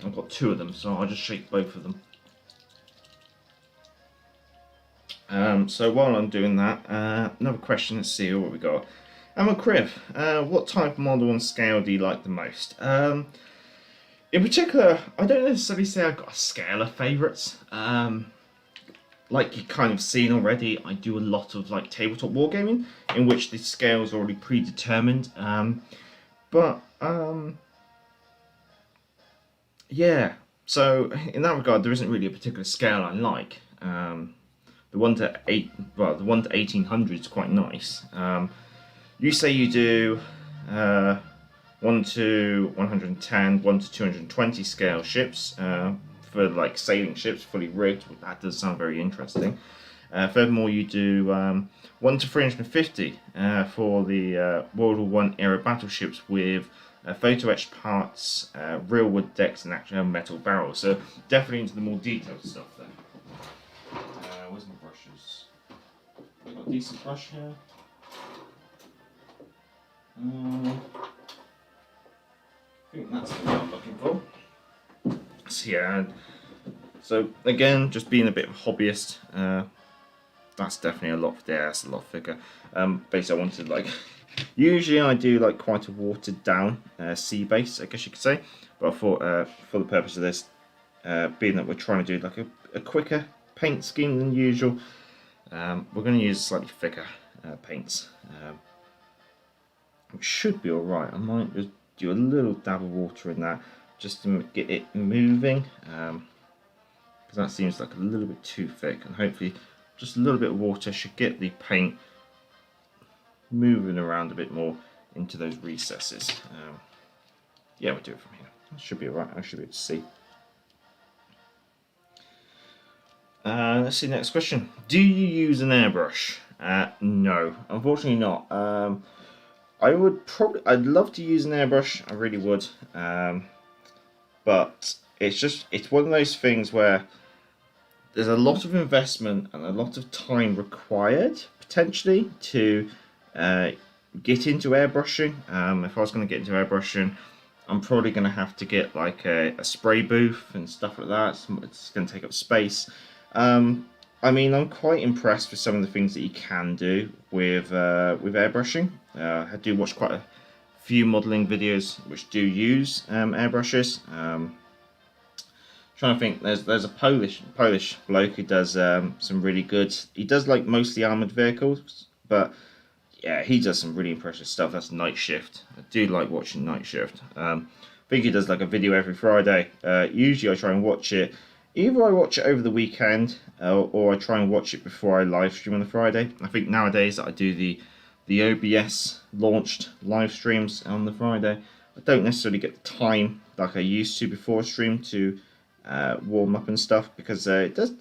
I've got two of them, so I'll just shake both of them. So while I'm doing that, another question, let's see what we got. Criv, what type of model and scale do you like the most? In particular, I don't necessarily say I've got a scale of favourites. Like you've kind of seen already, I do a lot of like tabletop wargaming, in which the scale is already predetermined. Yeah, so in that regard, there isn't really a particular scale I like. The 1 to 1800 is quite nice. You say you do 1 to 110, 1 to 220 scale ships for like sailing ships, fully rigged. That does sound very interesting. Furthermore, you do 1 to 350 for the World War I era battleships with photo etched parts, real wood decks, and actual metal barrels. So definitely into the more detailed stuff there. Where's my brushes? I've got a decent brush here. I think that's the one I'm looking for. So yeah, so again, just being a bit of a hobbyist, that's definitely a lot. Yeah, that's a lot thicker. Basically, I wanted usually I do like quite a watered down sea base, I guess you could say. But I thought for the purpose of this, being that we're trying to do like a quicker paint scheme than usual, we're going to use slightly thicker paints. Which should be alright. I might just do a little dab of water in that just to get it moving, because that seems like a little bit too thick, and hopefully just a little bit of water should get the paint moving around a bit more into those recesses. Yeah, we'll do it from here. That should be alright. I should be able to see. Let's see, next question. Do you use an airbrush? No, unfortunately not. I'd love to use an airbrush, I really would, but it's one of those things where there's a lot of investment and a lot of time required, potentially, to get into airbrushing. If I was going to get into airbrushing, I'm probably going to have to get like a spray booth and stuff like that. It's going to take up space. I mean, I'm quite impressed with some of the things that you can do with airbrushing. I do watch quite a few modelling videos which do use airbrushes. Trying to think, there's a Polish bloke who does some really good. He does like mostly armoured vehicles, but yeah, he does some really impressive stuff. That's Night Shift. I do like watching Night Shift. I think he does like a video every Friday. Usually I try and watch it. Either I watch it over the weekend or I try and watch it before I live stream on the Friday. I think nowadays that I do the OBS launched live streams on the Friday. I don't necessarily get the time like I used to before a stream to warm up and stuff, because it does.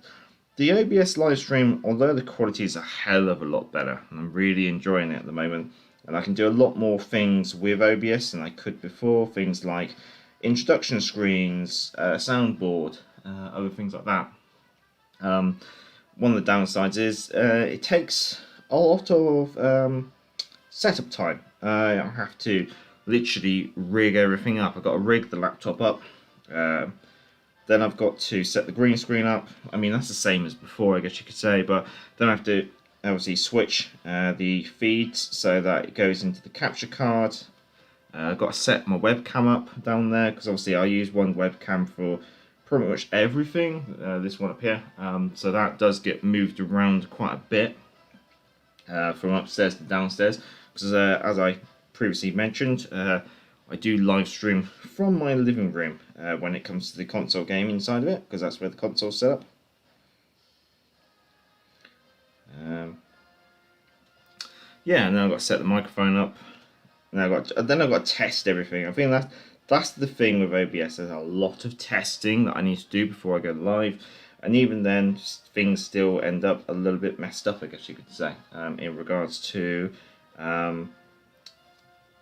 The OBS live stream, although the quality is a hell of a lot better, and I'm really enjoying it at the moment, and I can do a lot more things with OBS than I could before, things like introduction screens, soundboard, other things like that. One of the downsides is it takes a lot of setup time. I have to literally rig everything up. I've got to rig the laptop up. Then I've got to set the green screen up. I mean, that's the same as before, I guess you could say, but then I have to obviously switch the feeds so that it goes into the capture card. I've got to set my webcam up down there, because obviously I use one webcam for pretty much everything, this one up here. So that does get moved around quite a bit from upstairs to downstairs, because as I previously mentioned, I do live stream from my living room when it comes to the console game inside of it, because that's where the console's set up. Yeah, and then I've got to set the microphone up. And then I've got to test everything. I think that's the thing with OBS. There's a lot of testing that I need to do before I go live, and even then, things still end up a little bit messed up, I guess you could say, in regards to.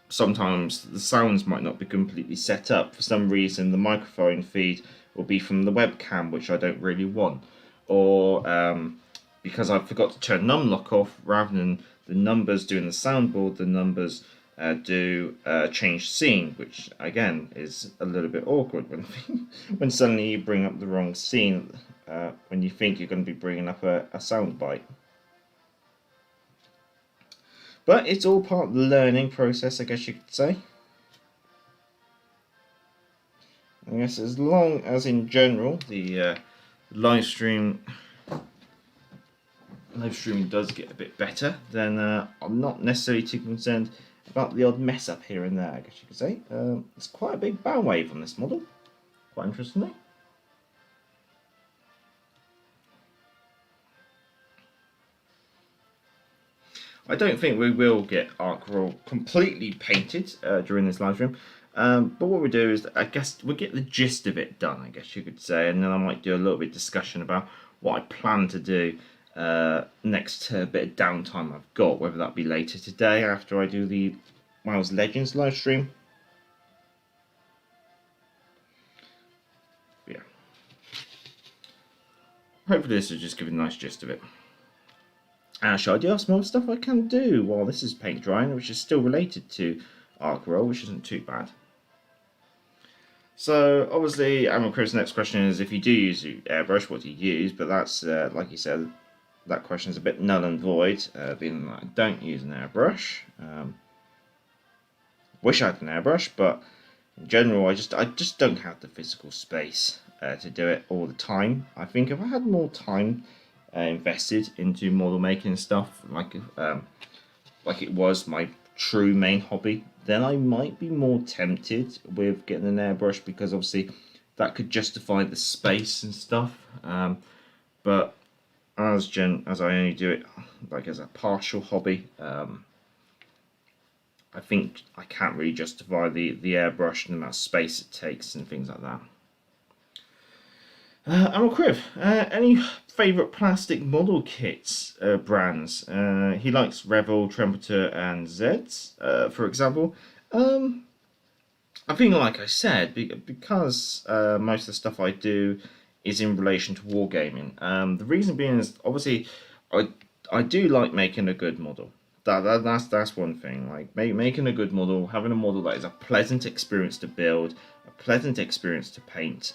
Sometimes the sounds might not be completely set up. For some reason, the microphone feed will be from the webcam, which I don't really want. Or because I forgot to turn numlock off, rather than the numbers doing the soundboard, the numbers do change scene, which again is a little bit awkward when when suddenly you bring up the wrong scene when you think you're going to be bringing up a sound bite. But it's all part of the learning process, I guess you could say. I guess as long as in general the live streaming does get a bit better, then I'm not necessarily too concerned about the odd mess up here and there, I guess you could say. It's quite a big bow wave on this model, quite interestingly. I don't think we will get Ark Royal completely painted during this live stream, but what we do is, I guess, we'll get the gist of it done, I guess you could say, and then I might do a little bit of discussion about what I plan to do next bit of downtime I've got, whether that be later today after I do the Miles Legends live stream. But yeah. Hopefully this will just give a nice gist of it. Actually, I do have some other stuff I can do while this is paint drying, which is still related to Ark Royal, which isn't too bad. So, obviously, Chris' next question is, if you do use airbrush, what do you use? But that's, like you said, that question is a bit null and void, being that I don't use an airbrush. Wish I had an airbrush, but in general, I just don't have the physical space to do it all the time. I think if I had more time invested into model making and stuff, like it was my true main hobby, then I might be more tempted with getting an airbrush, because obviously that could justify the space and stuff. But as I only do it like as a partial hobby, I think I can't really justify the airbrush and the amount of space it takes and things like that. Criv, any favourite plastic model kits brands? He likes Revell, Trumpeter, and Zeds, for example. I think, like I said, because most of the stuff I do is in relation to wargaming. The reason being is, obviously, I do like making a good model. That's one thing. Like making a good model, having a model that is a pleasant experience to build, a pleasant experience to paint,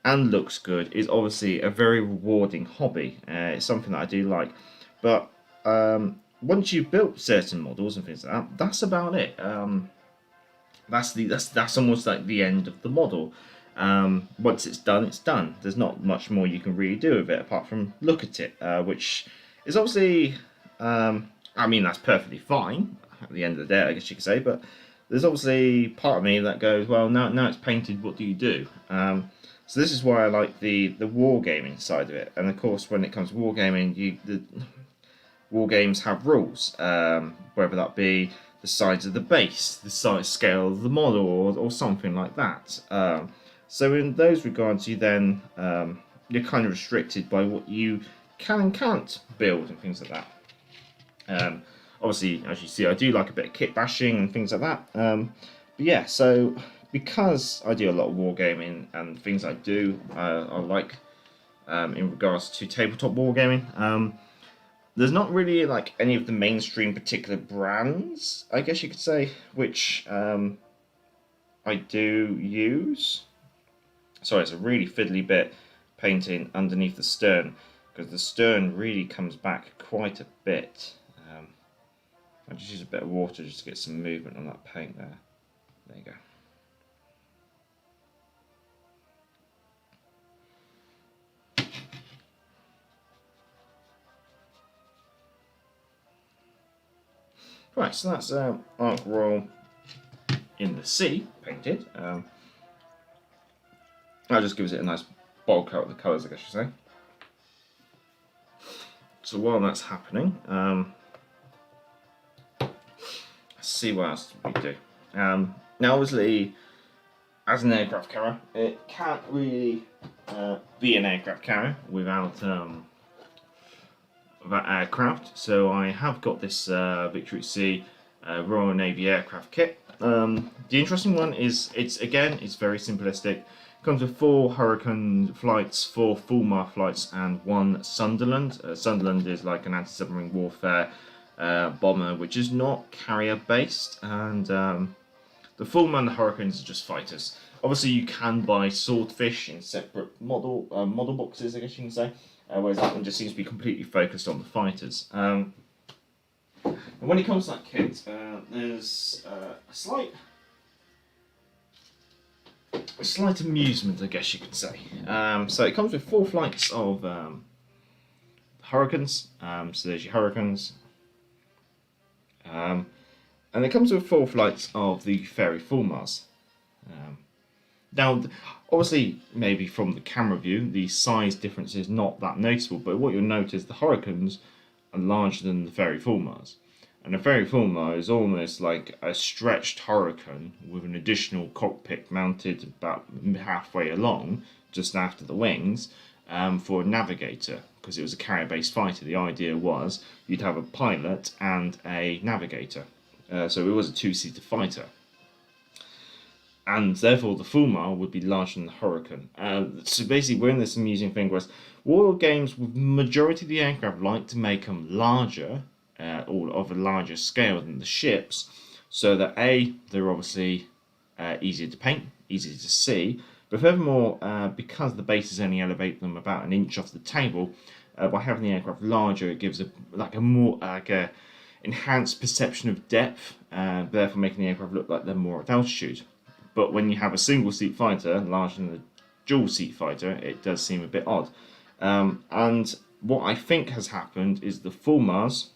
and looks good, is obviously a very rewarding hobby. It's something that I do like. But once you've built certain models and things like that, that's about it. That's almost like the end of the model. Once it's done, it's done. There's not much more you can really do with it apart from look at it, which is obviously, I mean, that's perfectly fine at the end of the day, I guess you could say. But there's obviously part of me that goes, well, now it's painted, what do you do? So this is why I like the wargaming side of it. And of course, when it comes to wargaming, the war games have rules, whether that be the size of the base, the size scale of the model, or something like that. So in those regards, you then you're kind of restricted by what you can and can't build and things like that. Obviously, as you see, I do like a bit of kit bashing and things like that. But yeah, so because I do a lot of wargaming and things I do, I like in regards to tabletop wargaming. There's not really like any of the mainstream particular brands, I guess you could say, which I do use. Sorry, it's a really fiddly bit painting underneath the stern, because the stern really comes back quite a bit. I just use a bit of water just to get some movement on that paint there. There you go. Right, so that's Ark Royal in the sea painted. That just gives it a nice bold coat of the colours, I guess you say. So while that's happening, let's see what else we do. Now, obviously, as an aircraft carrier, it can't really be an aircraft carrier without aircraft. So I have got this Victory at Sea Royal Navy aircraft kit. The interesting one is it's very simplistic. It comes with 4 Hurricane flights, 4 Fulmar flights, and 1 Sunderland. Sunderland is like an anti-submarine warfare bomber, which is not carrier based, and the Fulmar and the Hurricanes are just fighters. Obviously, you can buy Swordfish in separate model boxes, I guess you can say. Whereas that one just seems to be completely focused on the fighters. And when it comes to that kit, there's a slight amusement, I guess you could say. So it comes with 4 flights of Hurricanes. So there's your Hurricanes. And it comes with 4 flights of the Fairy Fulmars. Now, obviously, maybe from the camera view, the size difference is not that noticeable, but what you'll notice, the Hurricanes are larger than the Fairy Fulmars. And the Fairy Fulmar is almost like a stretched Hurricane with an additional cockpit mounted about halfway along, just after the wings, for a navigator, because it was a carrier-based fighter. The idea was you'd have a pilot and a navigator. So it was a 2-seater fighter. And therefore the Fulmar would be larger than the Hurricane. So basically we're in this amusing thing where Warlord Games, with the majority of the aircraft, like to make them larger, or of a larger scale than the ships, so that A, they're obviously easier to paint, easier to see, but furthermore, because the bases only elevate them about an inch off the table, by having the aircraft larger, it gives a more enhanced perception of depth, therefore making the aircraft look like they're more at altitude. But when you have a single-seat fighter larger than the dual-seat fighter, it does seem a bit odd. And what I think has happened is the Fulmars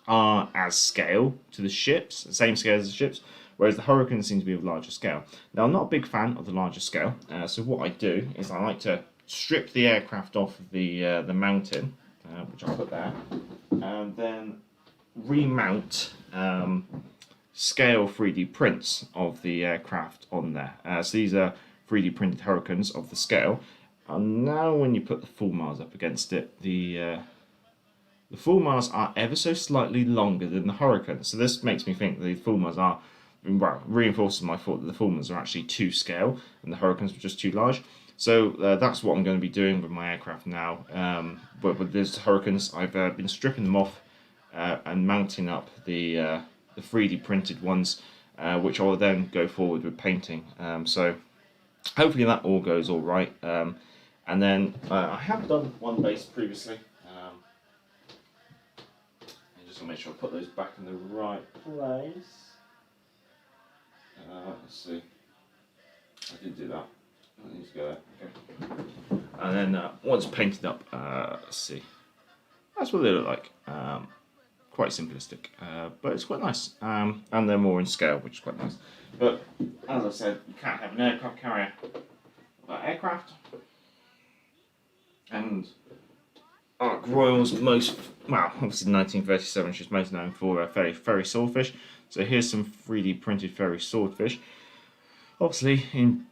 are as scale to the ships, the same scale as the ships, whereas the Hurricanes seem to be of larger scale. Now, I'm not a big fan of the larger scale, so what I do is I like to strip the aircraft off of the mounting, which I'll put there, and then remount scale 3D prints of the aircraft on there. So these are 3D printed Hurricanes of the scale. And now when you put the Fulmars up against it, the Fulmars are ever so slightly longer than the Hurricanes. So this makes me think the Fulmars are, well, reinforces my thought that the Fulmars are actually to scale and the Hurricanes were just too large. So that's what I'm going to be doing with my aircraft now. But with these Hurricanes, I've been stripping them off and mounting up the 3D printed ones, which I'll then go forward with painting. So hopefully that all goes all right. And then I have done one base previously. I just want to make sure I put those back in the right place. Let's see. I did do that. I need to go there. Okay. And then once painted up, let's see. That's what they look like. Quite simplistic, but it's quite nice. And they're more in scale, which is quite nice. But as I said, you can't have an aircraft carrier without aircraft. And Ark Royal's obviously 1937, she's most known for a ferry swordfish. So here's some 3D printed ferry swordfish. Obviously,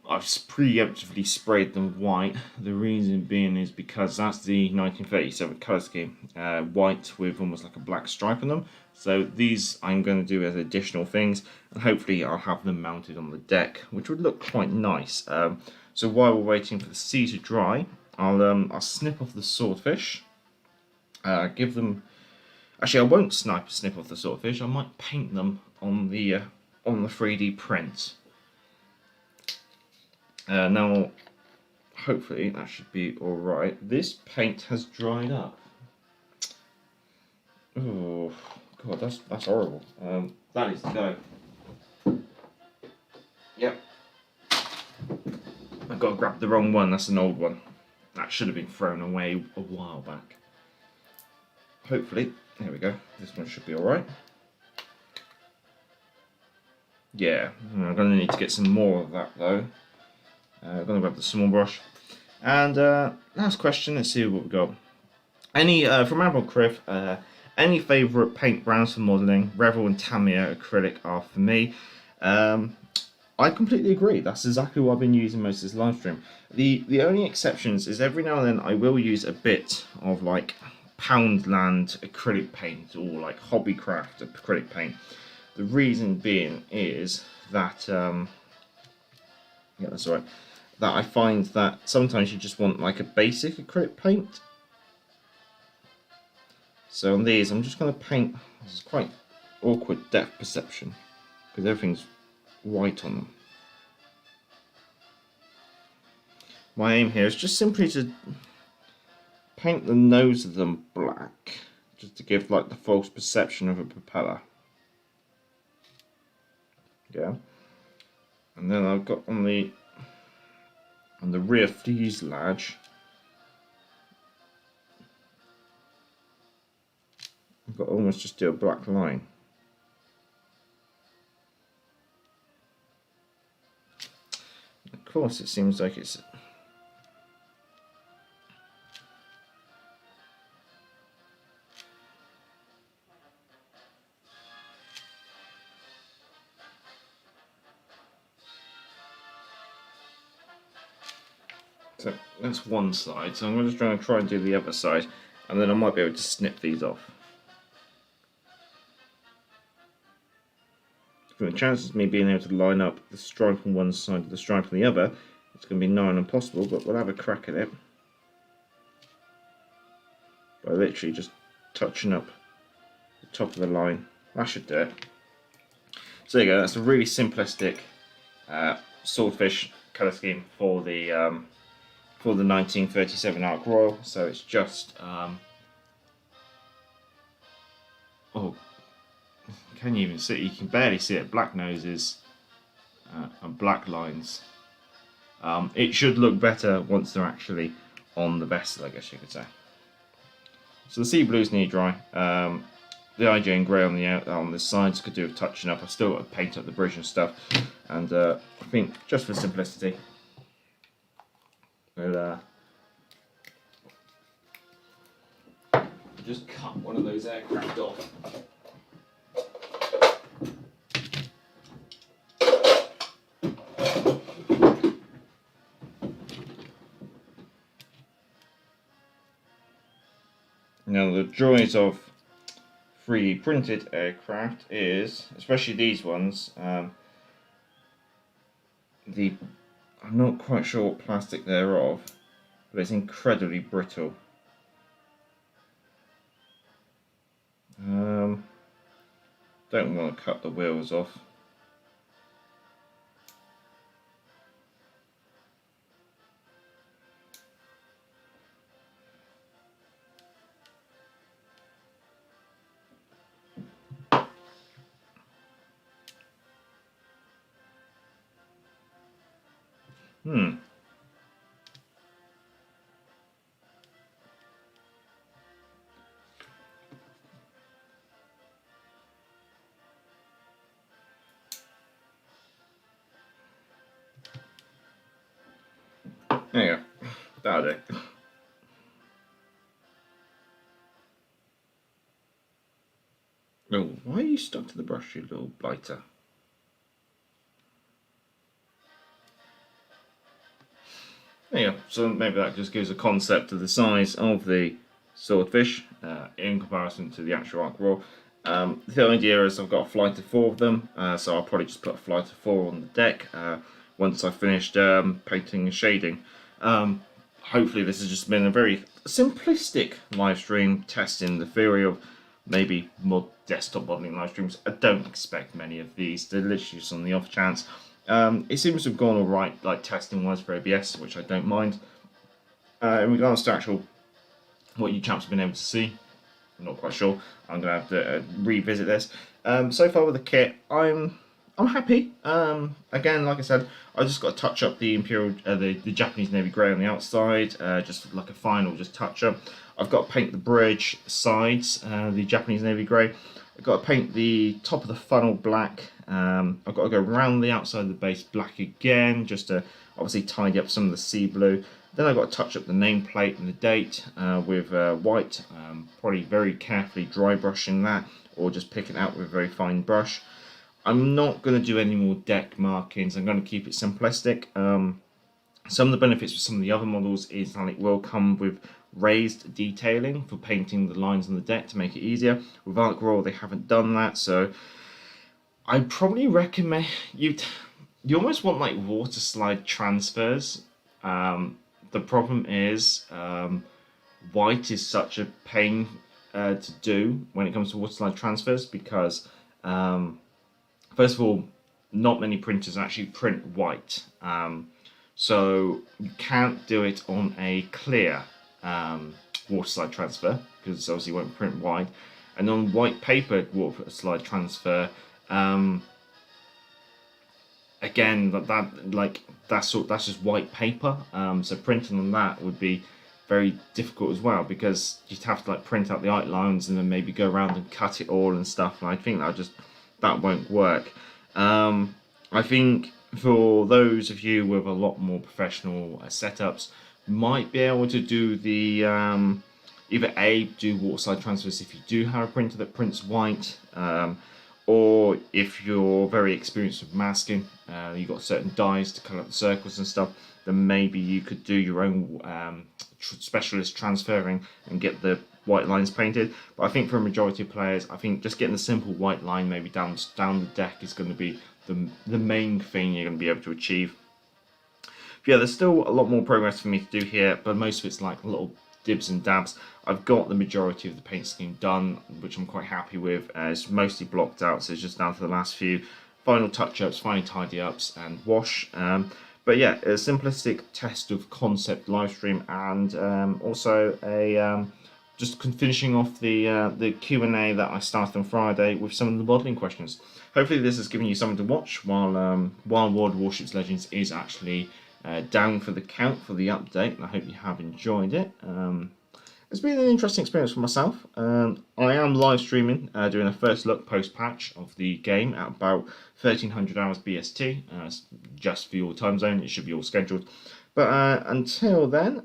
I've preemptively sprayed them white. The reason being is because that's the 1937 colour scheme. White with almost like a black stripe on them. So these I'm going to do as additional things, and hopefully I'll have them mounted on the deck, which would look quite nice. So while we're waiting for the sea to dry, I'll snip off the swordfish. Give them. Actually, I won't snip off the swordfish. I might paint them on the 3D print. Now, hopefully that should be alright. This paint has dried up. Oh, God, that's horrible. That needs to go. Yep. I've got to grab the wrong one, that's an old one. That should have been thrown away a while back. Hopefully, there we go. This one should be alright. Yeah, I'm going to need to get some more of that though. I'm going to grab the small brush. And last question, let's see what we've got. Any from Admiral Criff, any favourite paint brands for modelling? Revell and Tamiya acrylic are for me. I completely agree. That's exactly what I've been using most of this live stream. The only exceptions is every now and then I will use a bit of like Poundland acrylic paint or like Hobbycraft acrylic paint. The reason being is that yeah, that's right. That I find that sometimes you just want like a basic acrylic paint. So on these, I'm just going to paint. This is quite awkward depth perception because everything's white on them. My aim here is just simply to paint the nose of them black, just to give like the false perception of a propeller. Yeah, and then I've got on the rear fuselage, I've got to almost just do a black line. Of course, it seems like it's. So that's one side, so I'm just going to try and do the other side, and then I might be able to snip these off. For the chances of me being able to line up the stripe on one side and the stripe on the other, it's going to be nigh on impossible, but we'll have a crack at it. By literally just touching up the top of the line. That should do it. So there you go, that's a really simplistic swordfish colour scheme for the 1937 Ark Royal. So it's just oh, can you even see it? You can barely see it. Black noses and black lines. It should look better once they're actually on the vessel, I guess you could say. So the sea blues need dry. The IJ and grey on the sides could do with touching up. I've still got to paint up the bridge and stuff. And I think just for simplicity, we'll just cut one of those aircraft off. Now the joys of 3D printed aircraft is, especially these ones, I'm not quite sure what plastic they're of, but it's incredibly brittle. Don't want to cut the wheels off. There you go. That'll do. Oh, why are you stuck to the brush, you little blighter? There you go. So maybe that just gives a concept of the size of the swordfish in comparison to the actual Ark Royal. The idea is I've got a flight of 4 of them, so I'll probably just put a flight of 4 on the deck once I've finished painting and shading. Hopefully this has just been a very simplistic live stream testing the theory of maybe more desktop modelling live streams. I don't expect many of these. They're literally just on the off chance. It seems to have gone alright, like testing wise for OBS, which I don't mind. In regards to actual what you chaps have been able to see, I'm not quite sure. I'm gonna have to revisit this. So far with the kit, I'm happy. Again, like I said, I just got to touch up the Imperial, the Japanese Navy Grey on the outside, just like a final just touch up. I've got to paint the bridge sides, the Japanese Navy Grey. I've got to paint the top of the funnel black. I've got to go around the outside of the base black again, just to obviously tidy up some of the sea blue. Then I've got to touch up the nameplate and the date with white, probably very carefully dry brushing that, or just pick it out with a very fine brush. I'm not going to do any more deck markings. I'm going to keep it simplistic. Some of the benefits with some of the other models is that it will come with raised detailing for painting the lines on the deck to make it easier. With Ark Royal, they haven't done that, so I'd probably recommend you almost want like water slide transfers. The problem is white is such a pain to do when it comes to water slide transfers because first of all, not many printers actually print white. So you can't do it on a clear water slide transfer because obviously you won't print white. And on white paper water slide transfer, again, that's just white paper. So printing on that would be very difficult as well because you'd have to like print out the outlines and then maybe go around and cut it all and stuff. And I think that won't work. I think for those of you with a lot more professional setups, might be able to do the either do water slide transfers if you do have a printer that prints white, or if you're very experienced with masking, you've got certain dyes to colour up the circles and stuff, then maybe you could do your own specialist transferring and get the white lines painted. But I think for a majority of players, I think just getting a simple white line maybe down the deck is going to be the main thing you're going to be able to achieve. But yeah, there's still a lot more progress for me to do here, but most of it's like little dibs and dabs. I've got the majority of the paint scheme done, which I'm quite happy with. It's mostly blocked out, so it's just down to the last few final touch-ups, final tidy-ups, and wash. But yeah, a simplistic test of concept live stream, and also a just finishing off the Q&A that I started on Friday with some of the modelling questions. Hopefully this has given you something to watch while Warlord Warships Legends is actually down for the count for the update, and I hope you have enjoyed it. It's been an interesting experience for myself. I am live streaming, doing a first look post patch of the game at about 1300 hours BST, just for your time zone. It should be all scheduled. But until then,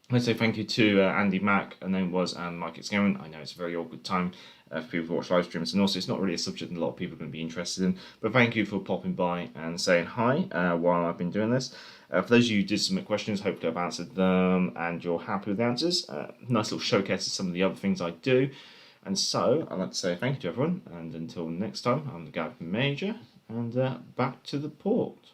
I'd say thank you to Andy Mack, and then and Mike It's Going. I know it's a very awkward time for people to watch live streams, and also it's not really a subject that a lot of people are going to be interested in. But thank you for popping by and saying hi while I've been doing this. For those of you who did submit questions, hopefully I've answered them and you're happy with the answers. Nice little showcase of some of the other things I do. And so I'd like to say thank you to everyone, and until next time, I'm the Gavin Major, and back to the port.